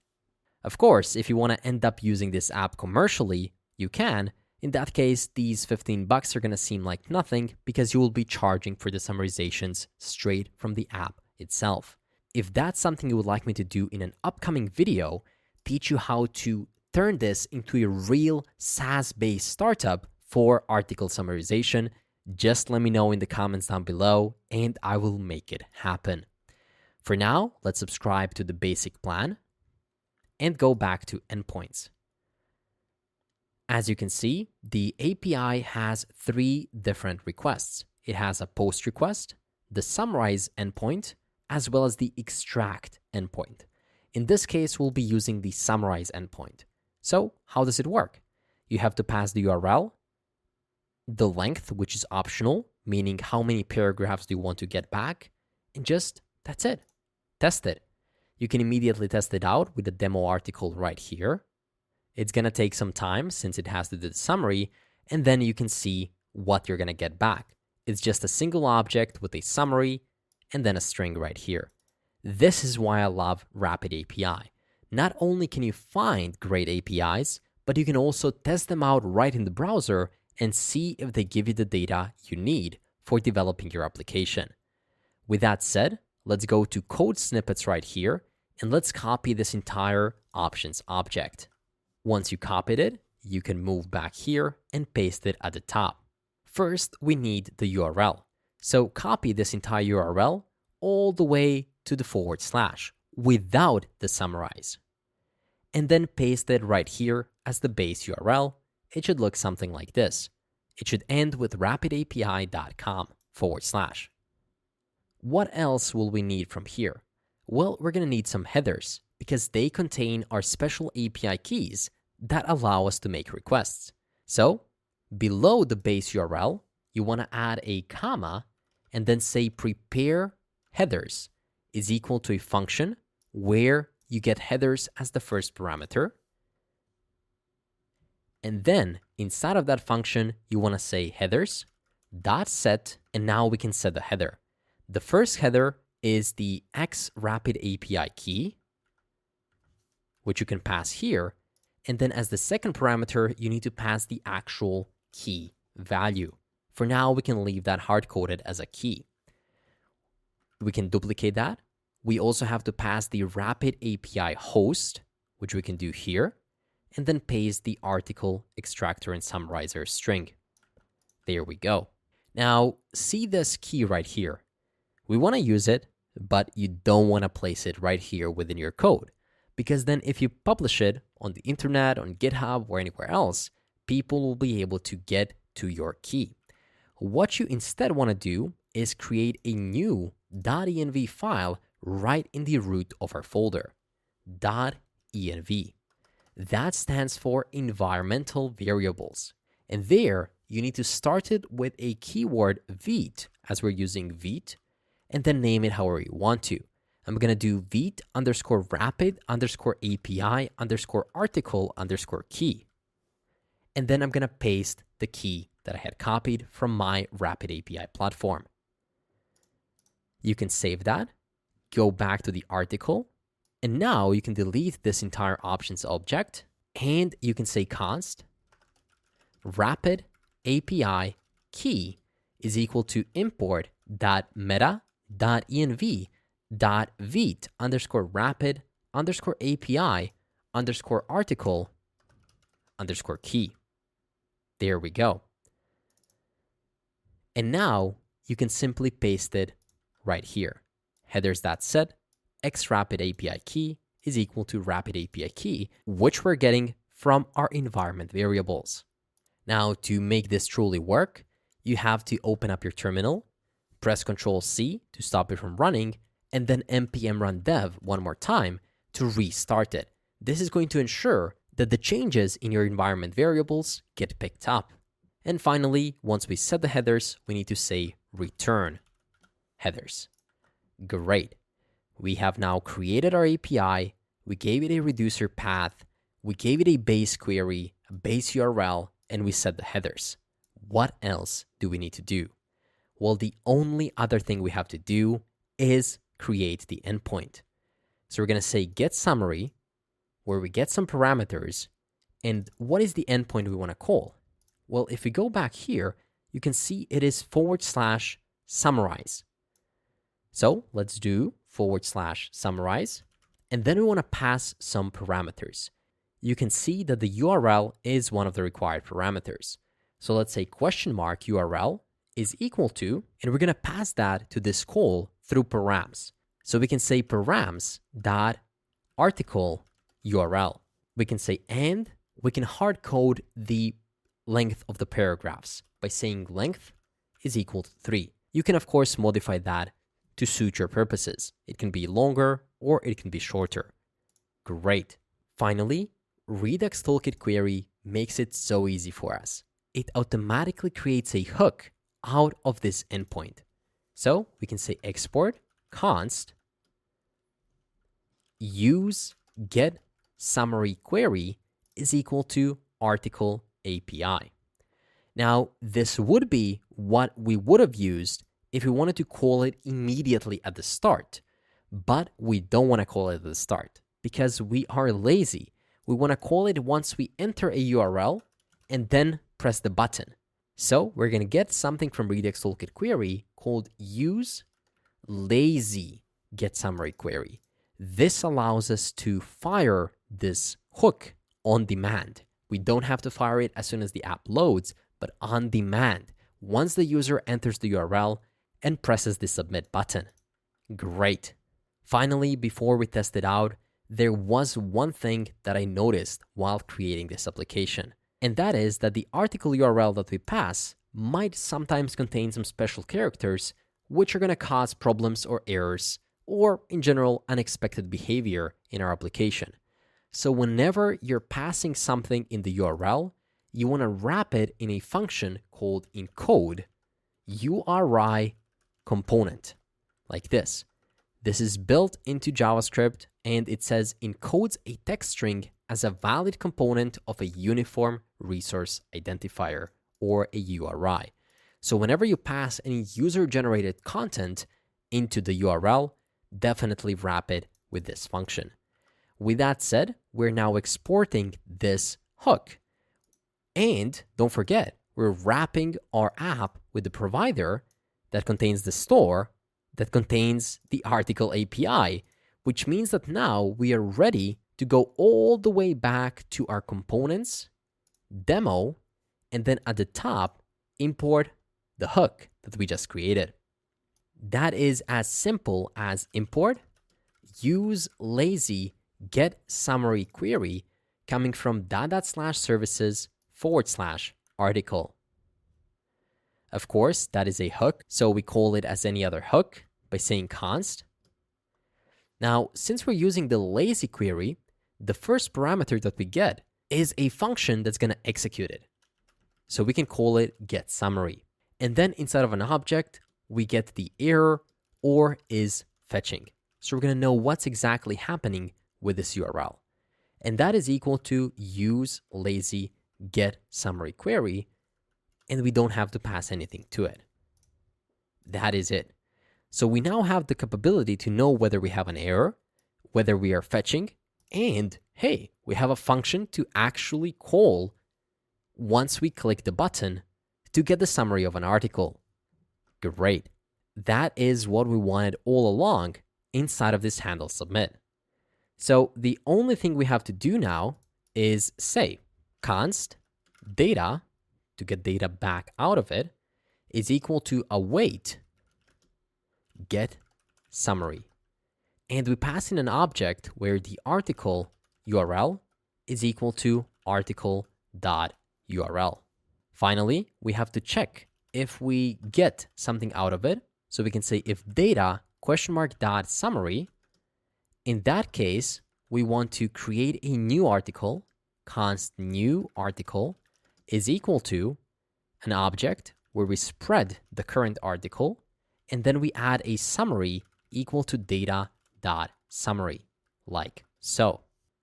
Of course, if you want to end up using this app commercially, you can. In that case, these $15 are going to seem like nothing because you will be charging for the summarizations straight from the app itself. If that's something you would like me to do in an upcoming video, teach you how to turn this into a real SaaS-based startup for article summarization, just let me know in the comments down below and I will make it happen. For now, let's subscribe to the basic plan and go back to endpoints. As you can see, the API has 3 different requests. It has a post request, the summarize endpoint, as well as the extract endpoint. In this case, we'll be using the summarize endpoint. So how does it work? You have to pass the URL, the length, which is optional, meaning how many paragraphs do you want to get back, and that's it. Test it. You can immediately test it out with the demo article right here. It's going to take some time since it has to do the summary, and then you can see what you're going to get back. It's just a single object with a summary and then a string right here. This is why I love Rapid API. Not only can you find great APIs, but you can also test them out right in the browser and see if they give you the data you need for developing your application. With that said, let's go to code snippets right here, and let's copy this entire options object. Once you copied it, you can move back here and paste it at the top. First, we need the URL. So copy this entire URL all the way to the / without the summarize. And then paste it right here as the base URL. It should look something like this. It should end with rapidapi.com /. What else will we need from here? Well, we're going to need some headers because they contain our special API keys that allow us to make requests. So below the base URL, you want to add a comma and then say prepare headers is equal to a function where you get headers as the first parameter. And then inside of that function, you want to say headers dot set, and now we can set the header. The first header is the X Rapid API key, which you can pass here. And then as the second parameter, you need to pass the actual key value. For now, we can leave that hard-coded as a key. We can duplicate that. We also have to pass the Rapid API host, which we can do here, and then paste the article, extractor, and summarizer string. There we go. Now, see this key right here. We want to use it, but you don't want to place it right here within your code, because then if you publish it on the internet, on GitHub, or anywhere else, people will be able to get to your key. What you instead want to do is create a new .env file right in the root of our folder, .env. That stands for environmental variables. And there, you need to start it with a keyword vt, as we're using vt, and then name it however you want to. I'm going to do vt underscore rapid underscore API underscore article underscore key. And then I'm going to paste the key that I had copied from my Rapid API platform. You can save that, go back to the article, and now you can delete this entire options object, and you can say const rapid API key is equal to import.meta.env.vt underscore rapid underscore API underscore article underscore key. There we go. And now you can simply paste it right here. Headers.set xRapid API key is equal to rapid API key, which we're getting from our environment variables. Now, to make this truly work, you have to open up your terminal, press Ctrl-C to stop it from running, and then npm run dev one more time to restart it. This is going to ensure that the changes in your environment variables get picked up. And finally, once we set the headers, we need to say return headers. Great. We have now created our API, we gave it a reducer path, we gave it a base query, a base URL, and we set the headers. What else do we need to do? Well, the only other thing we have to do is create the endpoint. So we're going to say get summary, where we get some parameters, and what is the endpoint we want to call? Well, if we go back here, you can see it is /summarize. So let's do /summarize, and then we want to pass some parameters. You can see that the URL is one of the required parameters. So let's say $URL is equal to, and we're going to pass that to this call through params. So we can say params.article URL. We can say, and we can hard code the length of the paragraphs by saying length is equal to 3. You can, of course, modify that to suit your purposes. It can be longer or it can be shorter. Great. Finally, Redux Toolkit query makes it so easy for us. It automatically creates a hook out of this endpoint. So we can say export const use get summary query is equal to article API. Now, this would be what we would have used if we wanted to call it immediately at the start, but we don't want to call it at the start because we are lazy. We want to call it once we enter a URL and then press the button. So we're going to get something from Redux Toolkit query called use lazy get summary query. This allows us to fire this hook on demand. We don't have to fire it as soon as the app loads, but on demand, once the user enters the URL and presses the submit button. Great. Finally, before we test it out, there was one thing that I noticed while creating this application, and that is that the article URL that we pass might sometimes contain some special characters which are going to cause problems or errors, or in general, unexpected behavior in our application. So whenever you're passing something in the URL, you want to wrap it in a function called encode URI component, like this. This is built into JavaScript, and it says encodes a text string as a valid component of a uniform resource identifier, or a URI. So whenever you pass any user-generated content into the URL, definitely wrap it with this function. With that said, we're now exporting this hook. And don't forget, we're wrapping our app with the provider that contains the store that contains the article API, which means that now we are ready to go all the way back to our components, demo, and then at the top, import the hook that we just created. That is as simple as import use lazy get summary query coming from /services /article. Of course, that is a hook, so we call it as any other hook by saying const. Now, since we're using the lazy query, the first parameter that we get is a function that's going to execute it. So we can call it getSummary. And then inside of an object, we get the error or is fetching. So we're going to know what's exactly happening with this URL. And that is equal to use lazy getSummary query, and we don't have to pass anything to it. That is it. So we now have the capability to know whether we have an error, whether we are fetching, and hey, we have a function to actually call once we click the button to get the summary of an article. Great. That is what we wanted all along inside of this handle submit. So the only thing we have to do now is say const data, to get data back out of it, is equal to await get summary. And we pass in an object where the article URL is equal to article.url. Finally, we have to check if we get something out of it. So we can say if data (summary). In that case, we want to create a new article. Const new article is equal to an object where we spread the current article, and then we add a summary equal to data.summary, like so.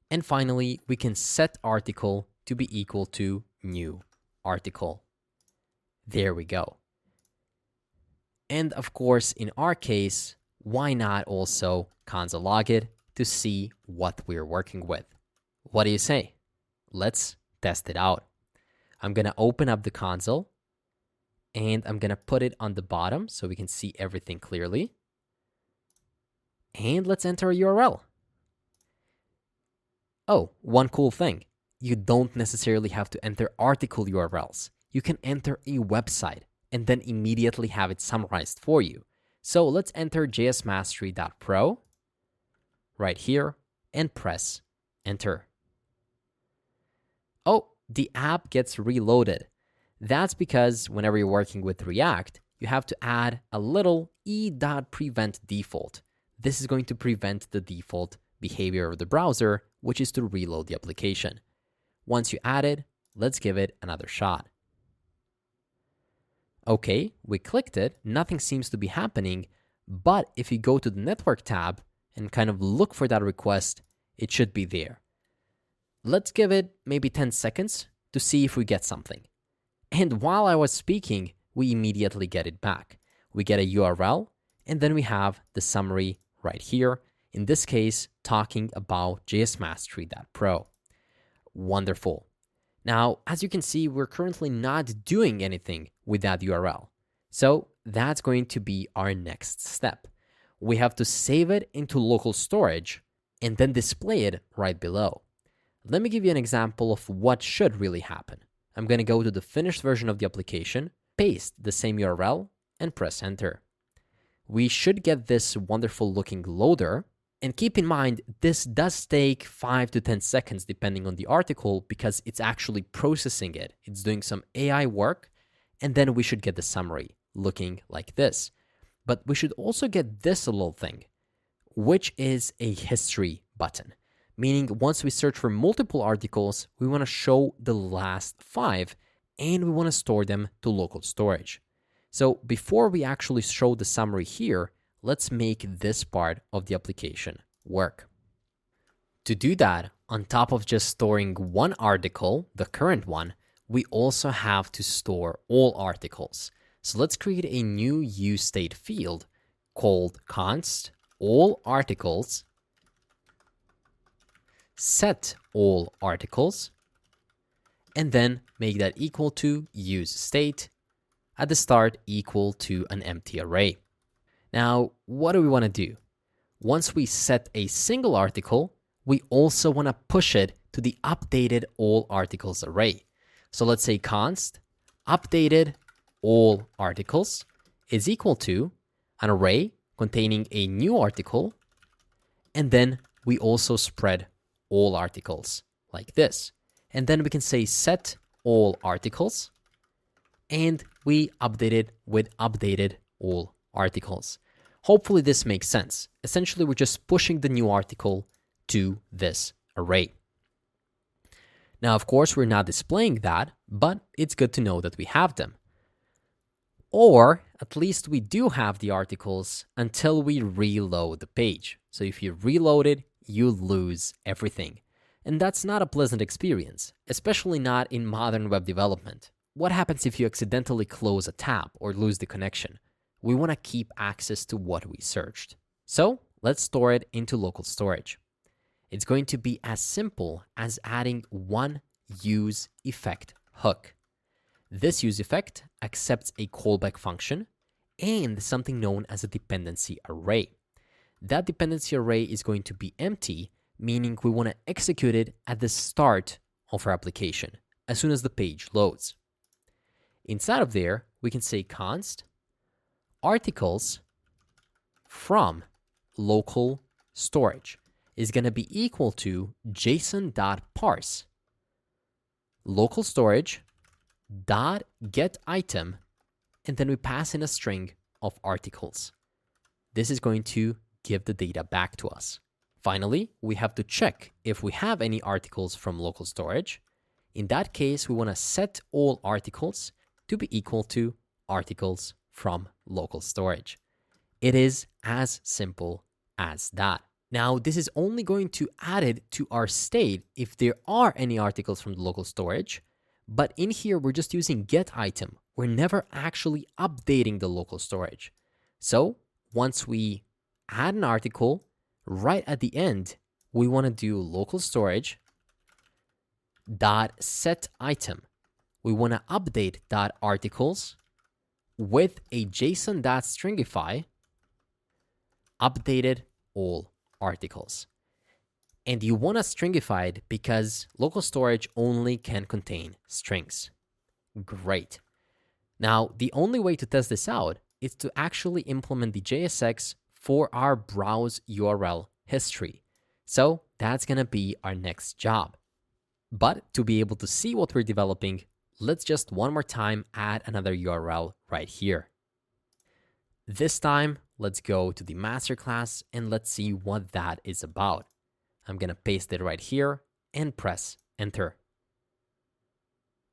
And finally, we can set article to be equal to new article. There we go. And of course, in our case, why not also console log it to see what we're working with? What do you say? Let's test it out. I'm going to open up the console and I'm going to put it on the bottom so we can see everything clearly. And let's enter a URL. Oh, one cool thing. You don't necessarily have to enter article URLs. You can enter a website and then immediately have it summarized for you. So let's enter jsmastery.pro right here and press enter. Oh, the app gets reloaded. That's because whenever you're working with React, you have to add a little e.prevent default. This is going to prevent the default behavior of the browser, which is to reload the application. Once you add it, let's give it another shot. Okay, we clicked it, nothing seems to be happening, but if you go to the network tab and kind of look for that request, it should be there. Let's give it maybe 10 seconds to see if we get something. And while I was speaking, we immediately get it back. We get a URL, and then we have the summary right here, in this case, talking about jsmastery.pro. Wonderful. Now, as you can see, we're currently not doing anything with that URL. So that's going to be our next step. We have to save it into local storage and then display it right below. Let me give you an example of what should really happen. I'm going to go to the finished version of the application, paste the same URL, and press enter. We should get this wonderful looking loader. And keep in mind, this does take 5 to 10 seconds depending on the article because it's actually processing it. It's doing some AI work, and then we should get the summary looking like this. But we should also get this little thing, which is a history button. Meaning once we search for multiple articles, we want to show the last 5 and we want to store them to local storage. So before we actually show the summary here, let's make this part of the application work. To do that, on top of just storing one article, the current one, we also have to store all articles. So let's create a new useState field called const all articles, set all articles, and then make that equal to useState, at the start equal to an empty array. Now, what do we want to do? Once we set a single article, we also want to push it to the updated all articles array. So let's say const updated all articles is equal to an array containing a new article, and then we also spread all articles like this. And then we can say set all articles, and we updated with updated all articles. Hopefully this makes sense. Essentially, we're just pushing the new article to this array. Now, of course, we're not displaying that, but it's good to know that we have them. Or at least we do have the articles until we reload the page. So if you reload it, you lose everything. And that's not a pleasant experience, especially not in modern web development. What happens if you accidentally close a tab or lose the connection? We want to keep access to what we searched. So let's store it into local storage. It's going to be as simple as adding one use effect hook. This use effect accepts a callback function and something known as a dependency array. That dependency array is going to be empty, meaning we want to execute it at the start of our application, as soon as the page loads. Inside of there, we can say const articles from local storage is going to be equal to json.parse local storage dot get item, and then we pass in a string of articles. This is going to give the data back to us. Finally, we have to check if we have any articles from local storage. In that case, we want to set all articles to be equal to articles from local storage. It is as simple as that. Now, this is only going to add it to our state if there are any articles from the local storage, but in here, we're just using get item. We're never actually updating the local storage. So once we add an article, right at the end, we want to do local storage dot set item. We want to update dot articles with a JSON dot stringify updated all articles. And you want to stringify it because local storage only can contain strings. Great. Now, the only way to test this out is to actually implement the JSX for our browse URL history. So that's going to be our next job. But to be able to see what we're developing, let's just one more time add another URL right here. This time, let's go to the masterclass and let's see what that is about. I'm going to paste it right here and press enter.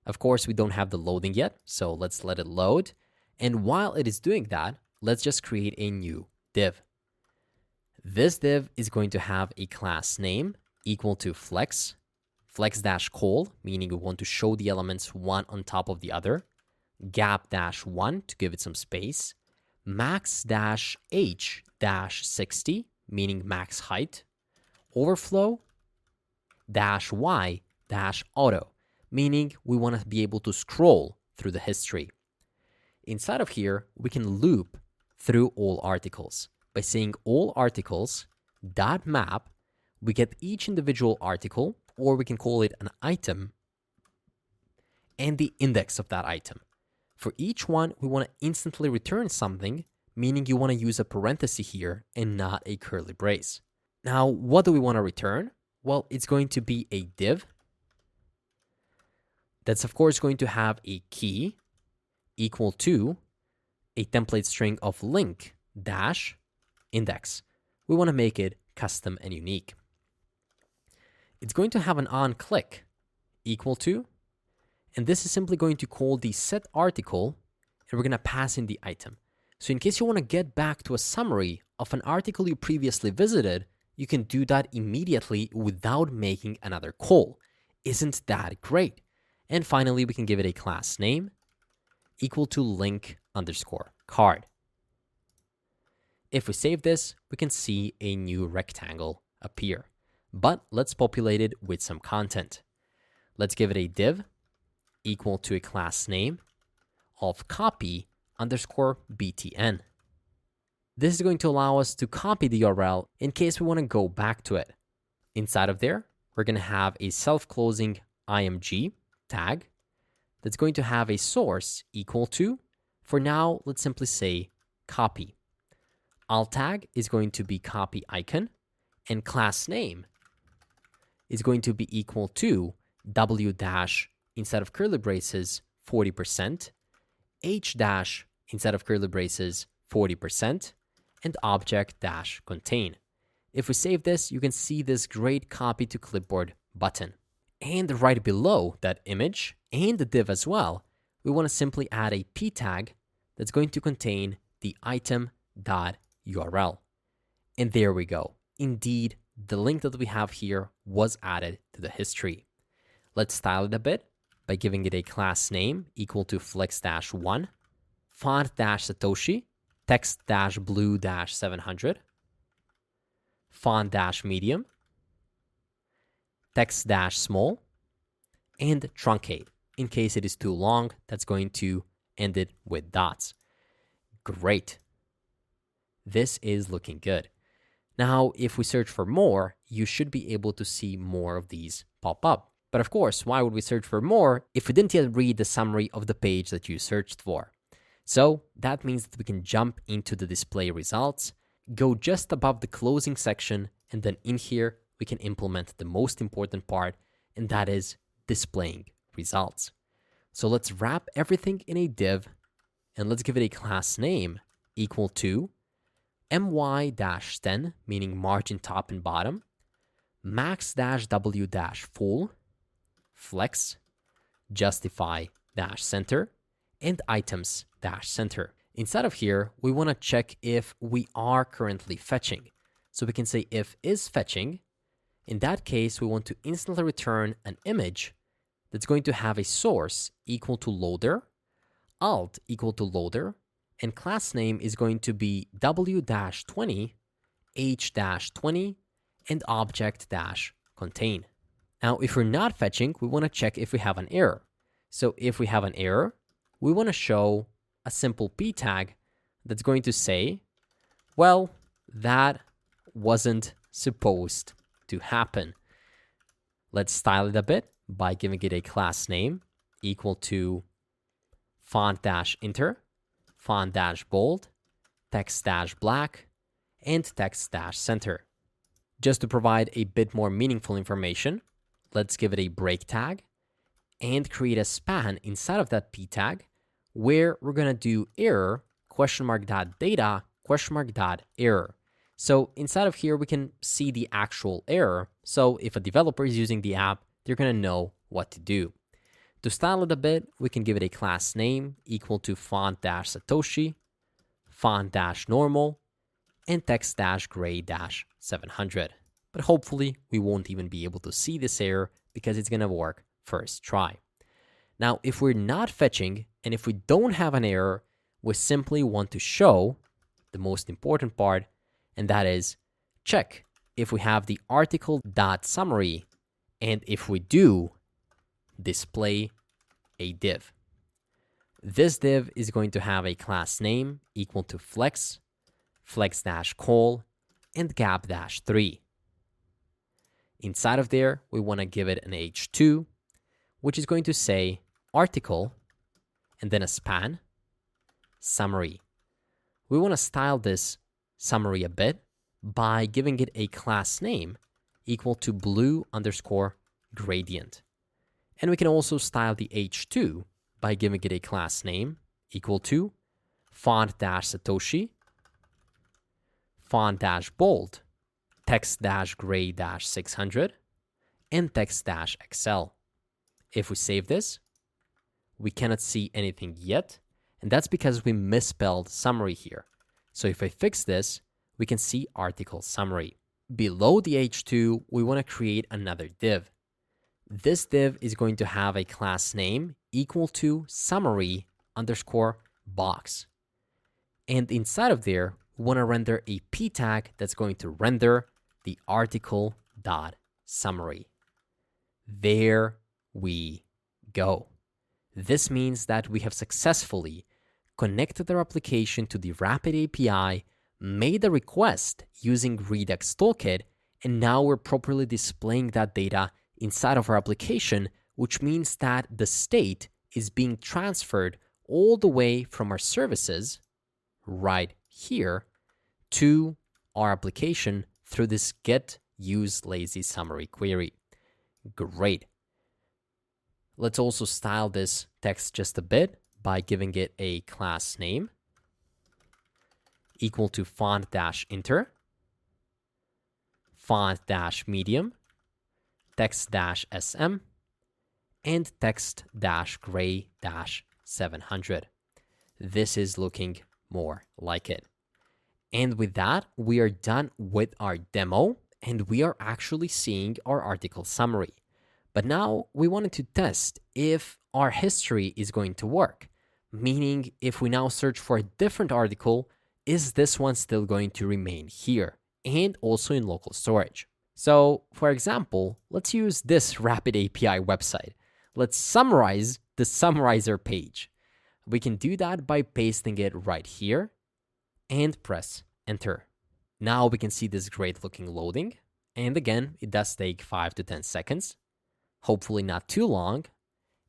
Of course, we don't have the loading yet, so let's let it load. And while it is doing that, let's just create a new div. This div is going to have a class name equal to flex-call, meaning we want to show the elements one on top of the other, gap-1 to give it some space, max-h-60, meaning max height, overflow-y-auto, meaning we want to be able to scroll through the history. Inside of here, we can loop through all articles. By saying all articles dot map, we get each individual article, or we can call it an item, and the index of that item. For each one, we want to instantly return something, meaning you want to use a parenthesis here and not a curly brace. Now, what do we want to return? Well, it's going to be a div that's, of course, going to have a key equal to a template string of link dash index. We want to make it custom and unique. It's going to have an on click equal to, and this is simply going to call the set article, and we're going to pass in the item. So in case you want to get back to a summary of an article you previously visited, you can do that immediately without making another call. Isn't that great? And finally, we can give it a class name equal to link_card. If we save this, we can see a new rectangle appear. But let's populate it with some content. Let's give it a div equal to a class name of copy_btn. This is going to allow us to copy the URL in case we want to go back to it. Inside of there, we're going to have a self-closing img tag that's going to have a source equal to, for now, let's simply say copy. Alt tag is going to be copy icon, and class name is going to be equal to w-auto. instead of curly braces, 40%, h dash instead of curly braces, 40%, and object dash contain. If we save this, you can see this great copy to clipboard button. And right below that image and the div as well, we want to simply add a p tag that's going to contain the item.url. And there we go. Indeed, the link that we have here was added to the history. Let's style it a bit by giving it a class name equal to flex-1, font-satoshi, text-blue-700, font-medium, text-small, and truncate. In case it is too long, that's going to end it with dots. Great. This is looking good. Now, if we search for more, you should be able to see more of these pop up. But of course, why would we search for more if we didn't yet read the summary of the page that you searched for? So that means that we can jump into the display results, go just above the closing section, and then in here, we can implement the most important part, and that is displaying results. So let's wrap everything in a div, and let's give it a class name equal to my-10, meaning margin top and bottom, max-w-full, flex, justify-center, and items-center. Inside of here, we want to check if we are currently fetching. So we can say if is fetching. In that case, we want to instantly return an image that's going to have a source equal to loader, alt equal to loader, and class name is going to be w-20, h-20, and object-contain. Now, if we're not fetching, we want to check if we have an error. So if we have an error, we want to show a simple p tag that's going to say, well, that wasn't supposed to happen. Let's style it a bit by giving it a class name equal to font-inter, font-bold, text-black, and text-center. Just to provide a bit more meaningful information, let's give it a break tag and create a span inside of that p tag where we're going to do error, !data, !error. So inside of here, we can see the actual error. So if a developer is using the app, they're going to know what to do. To style it a bit, we can give it a class name equal to font-satoshi, font-normal, and text-gray-700. But hopefully, we won't even be able to see this error because it's going to work first try. Now, if we're not fetching and if we don't have an error, we simply want to show the most important part, and that is check if we have the article.summary, and if we do, display a div. This div is going to have a class name equal to flex, flex-call, and gap-3. Inside of there, we want to give it an h2, which is going to say article, and then a span, summary. We want to style this summary a bit by giving it a class name equal to blue_gradient. And we can also style the h2 by giving it a class name equal to font-satoshi, font-bold, text-gray-600, and text-xl. If we save this, we cannot see anything yet, and that's because we misspelled summary here. So if I fix this, we can see article summary. Below the h2, we want to create another div. This div is going to have a class name equal to summary_box. And inside of there, we want to render a p tag that's going to render the article.summary. There we go. This means that we have successfully connected our application to the Rapid API, made a request using Redux Toolkit, and now we're properly displaying that data inside of our application, which means that the state is being transferred all the way from our services right here to our application through this get use lazy summary query. Great. Let's also style this text just a bit by giving it a class name equal to font-inter, font-medium, text-sm, and text-gray-700. This is looking more like it. And with that, we are done with our demo, and we are actually seeing our article summary. But now we wanted to test if our history is going to work, meaning if we now search for a different article, is this one still going to remain here and also in local storage? So for example, let's use this Rapid API website. Let's summarize the summarizer page. We can do that by pasting it right here and press enter. Now we can see this great looking loading. And again, it does take 5 to 10 seconds. Hopefully not too long.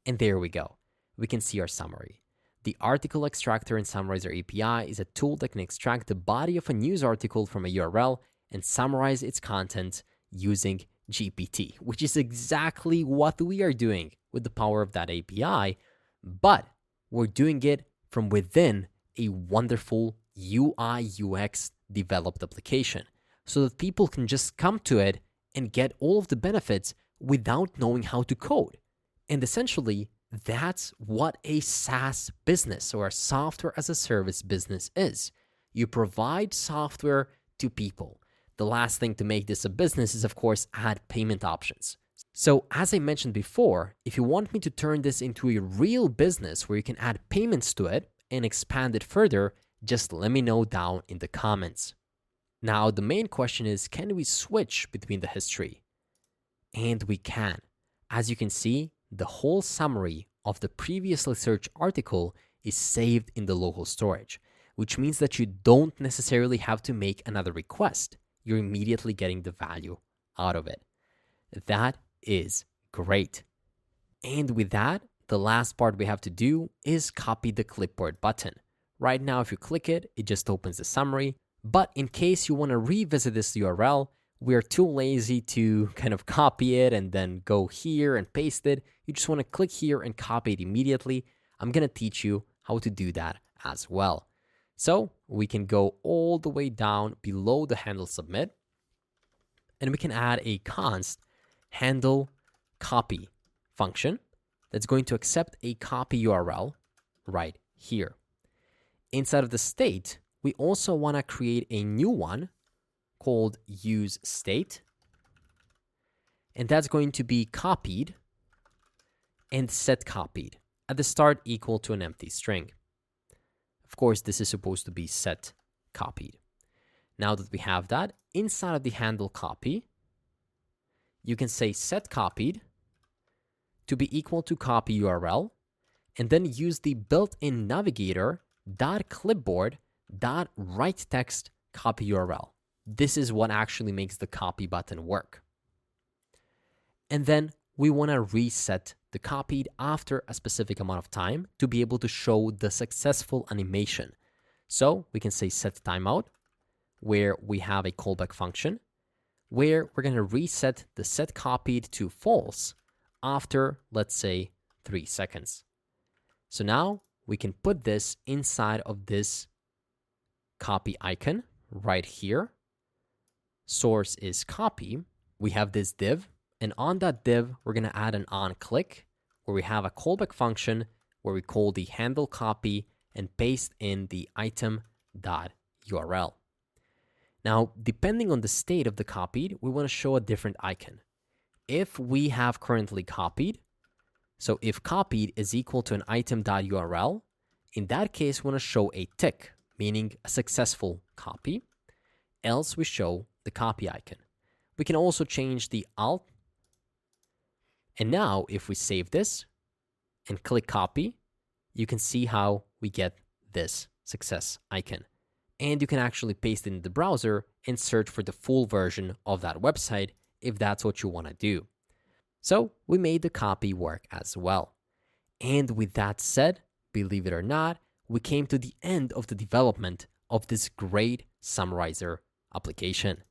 And there we go. We can see our summary. The article extractor in Summarizer API is a tool that can extract the body of a news article from a URL and summarize its content using GPT, which is exactly what we are doing with the power of that API, but we're doing it from within a wonderful UI UX developed application so that people can just come to it and get all of the benefits without knowing how to code. And essentially, that's what a SaaS business or a software as a service business is. You provide software to people. The last thing to make this a business is, of course, add payment options. So as I mentioned before, if you want me to turn this into a real business where you can add payments to it and expand it further, just let me know down in the comments. Now, the main question is, can we switch between the history? And we can. As you can see, the whole summary of the previously searched article is saved in the local storage, which means that you don't necessarily have to make another request. You're immediately getting the value out of it. That is great. And with that, the last part we have to do is copy the clipboard button. Right now, if you click it, it just opens the summary. But in case you want to revisit this URL, we are too lazy to kind of copy it and then go here and paste it. You just want to click here and copy it immediately. I'm going to teach you how to do that as well. So we can go all the way down below the handle submit, and we can add a const handle copy function that's going to accept a copy URL right here. Inside of the state, we also want to create a new one called use state, and that's going to be copied and set copied at the start equal to an empty string. Of course, this is supposed to be set copied. Now that we have that, inside of the handle copy, you can say set copied to be equal to copy URL, and then use the built-in navigator .clipboard.write text copy URL. This is what actually makes the copy button work. And then we want to reset the copied after a specific amount of time to be able to show the successful animation. So we can say set timeout, where we have a callback function, where we're going to reset the set copied to false after, let's say, 3 seconds. So now we can put this inside of this copy icon right here. Source is copy. We have this div, and on that div, we're going to add an onClick where we have a callback function where we call the handle copy and paste in the item.url. Now, depending on the state of the copied, we want to show a different icon. If we have currently copied, so if copied is equal to an item.url, in that case, we want to show a tick, meaning a successful copy. Else we show the copy icon. We can also change the alt. And now if we save this and click copy, you can see how we get this success icon. And you can actually paste it in the browser and search for the full version of that website if that's what you want to do. So we made the copy work as well. And with that said, believe it or not, we came to the end of the development of this great summarizer application.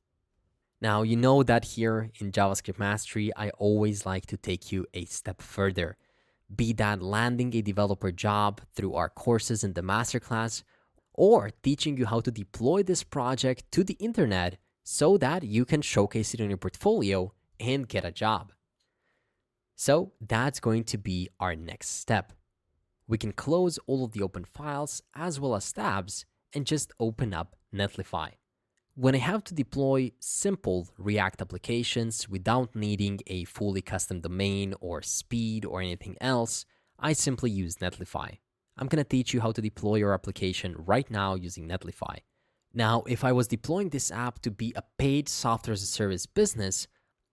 Now, you know that here in JavaScript Mastery, I always like to take you a step further. be that landing a developer job through our courses in the masterclass, or teaching you how to deploy this project to the internet so that you can showcase it in your portfolio and get a job. So that's going to be our next step. We can close all of the open files as well as tabs and just open up Netlify. When I have to deploy simple React applications without needing a fully custom domain or speed or anything else, I simply use Netlify. I'm going to teach you how to deploy your application right now using Netlify. Now, if I was deploying this app to be a paid software as a service business,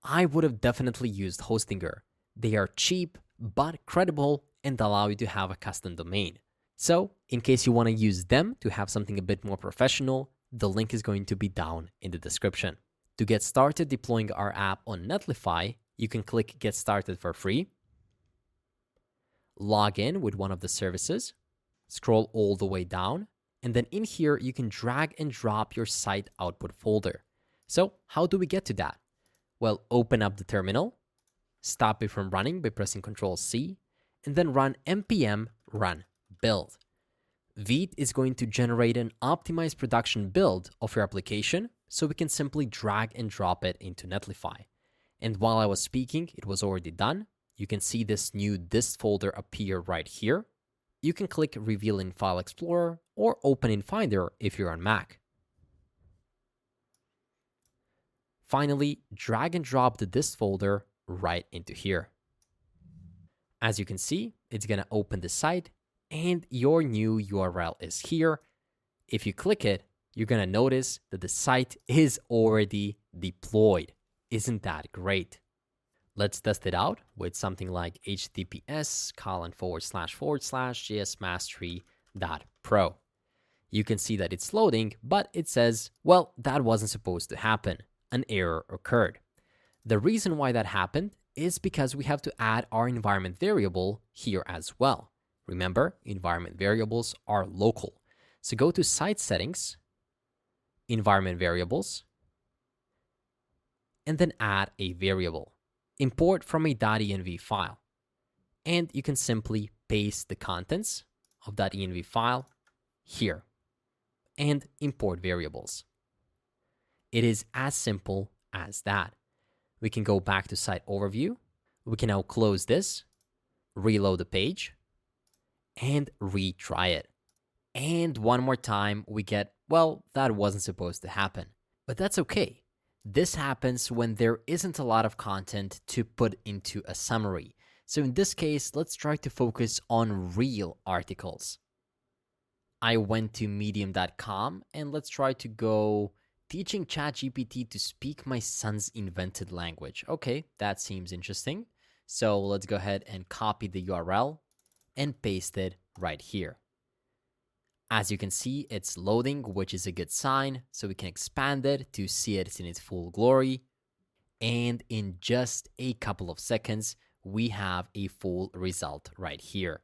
I would have definitely used Hostinger. They are cheap but credible and allow you to have a custom domain. So, in case you want to use them to have something a bit more professional, the link is going to be down in the description. To get started deploying our app on Netlify, you can click Get Started for free, log in with one of the services, scroll all the way down, and then in here you can drag and drop your site output folder. So how do we get to that? Well, open up the terminal, stop it from running by pressing Ctrl+C, and then run npm run build. Vite is going to generate an optimized production build of your application, so we can simply drag and drop it into Netlify. And while I was speaking, it was already done. You can see this new dist folder appear right here. You can click Reveal in File Explorer or Open in Finder if you're on Mac. Finally, drag and drop the dist folder right into here. As you can see, it's going to open the site and your new URL is here. If you click it, you're going to notice that the site is already deployed. Isn't that great? Let's test it out with something like https://jsmastery.pro. You can see that it's loading, but it says, well, that wasn't supposed to happen. An error occurred. The reason why that happened is because we have to add our environment variable here as well. Remember, environment variables are local. So go to Site Settings, Environment Variables, and then add a variable. Import from a .env file. And you can simply paste the contents of that env file here and import variables. It is as simple as that. We can go back to Site Overview. We can now close this, reload the page, and retry it. And one more time, we get, well, that wasn't supposed to happen. But that's okay. This happens when there isn't a lot of content to put into a summary. So in this case, let's try to focus on real articles. I went to medium.com and let's try to go teaching ChatGPT to speak my son's invented language. Okay, that seems interesting. So let's go ahead and copy the URL and paste it right here. As you can see, it's loading, which is a good sign. So we can expand it to see it in its full glory. And in just a couple of seconds, we have a full result right here.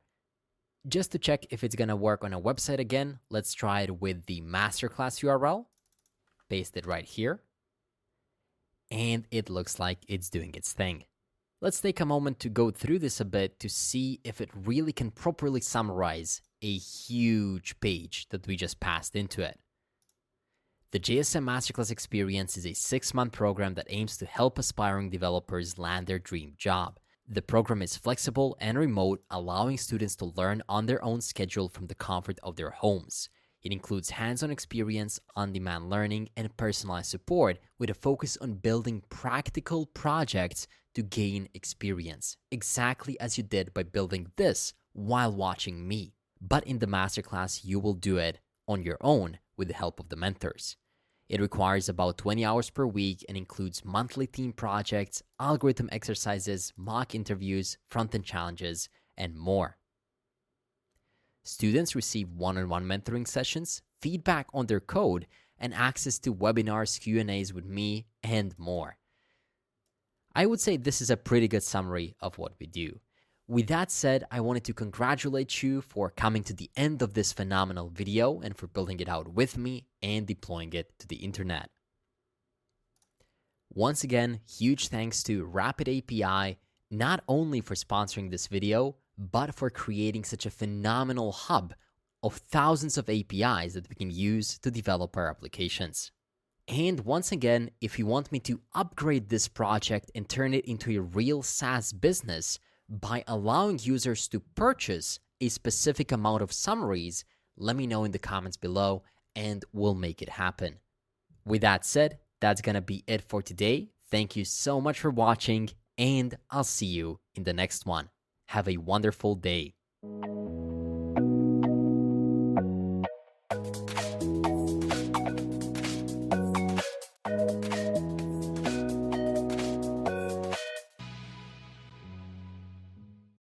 Just to check if it's going to work on a website again, let's try it with the masterclass URL. Paste it right here. And it looks like it's doing its thing. Let's take a moment to go through this a bit to see if it really can properly summarize a huge page that we just passed into it. The JSM Masterclass Experience is a 6-month program that aims to help aspiring developers land their dream job. The program is flexible and remote, allowing students to learn on their own schedule from the comfort of their homes. It includes hands-on experience, on-demand learning, and personalized support with a focus on building practical projects to gain experience, exactly as you did by building this while watching me. But in the masterclass, you will do it on your own with the help of the mentors. It requires about 20 hours per week and includes monthly team projects, algorithm exercises, mock interviews, front-end challenges, and more. Students receive one-on-one mentoring sessions, feedback on their code, and access to webinars, Q&As with me, and more. I would say this is a pretty good summary of what we do. With that said, I wanted to congratulate you for coming to the end of this phenomenal video and for building it out with me and deploying it to the internet. Once again, huge thanks to Rapid API, not only for sponsoring this video, but for creating such a phenomenal hub of thousands of APIs that we can use to develop our applications. And once again, if you want me to upgrade this project and turn it into a real SaaS business by allowing users to purchase a specific amount of summaries, let me know in the comments below and we'll make it happen. With that said, that's gonna be it for today. Thank you so much for watching, and I'll see you in the next one. Have a wonderful day.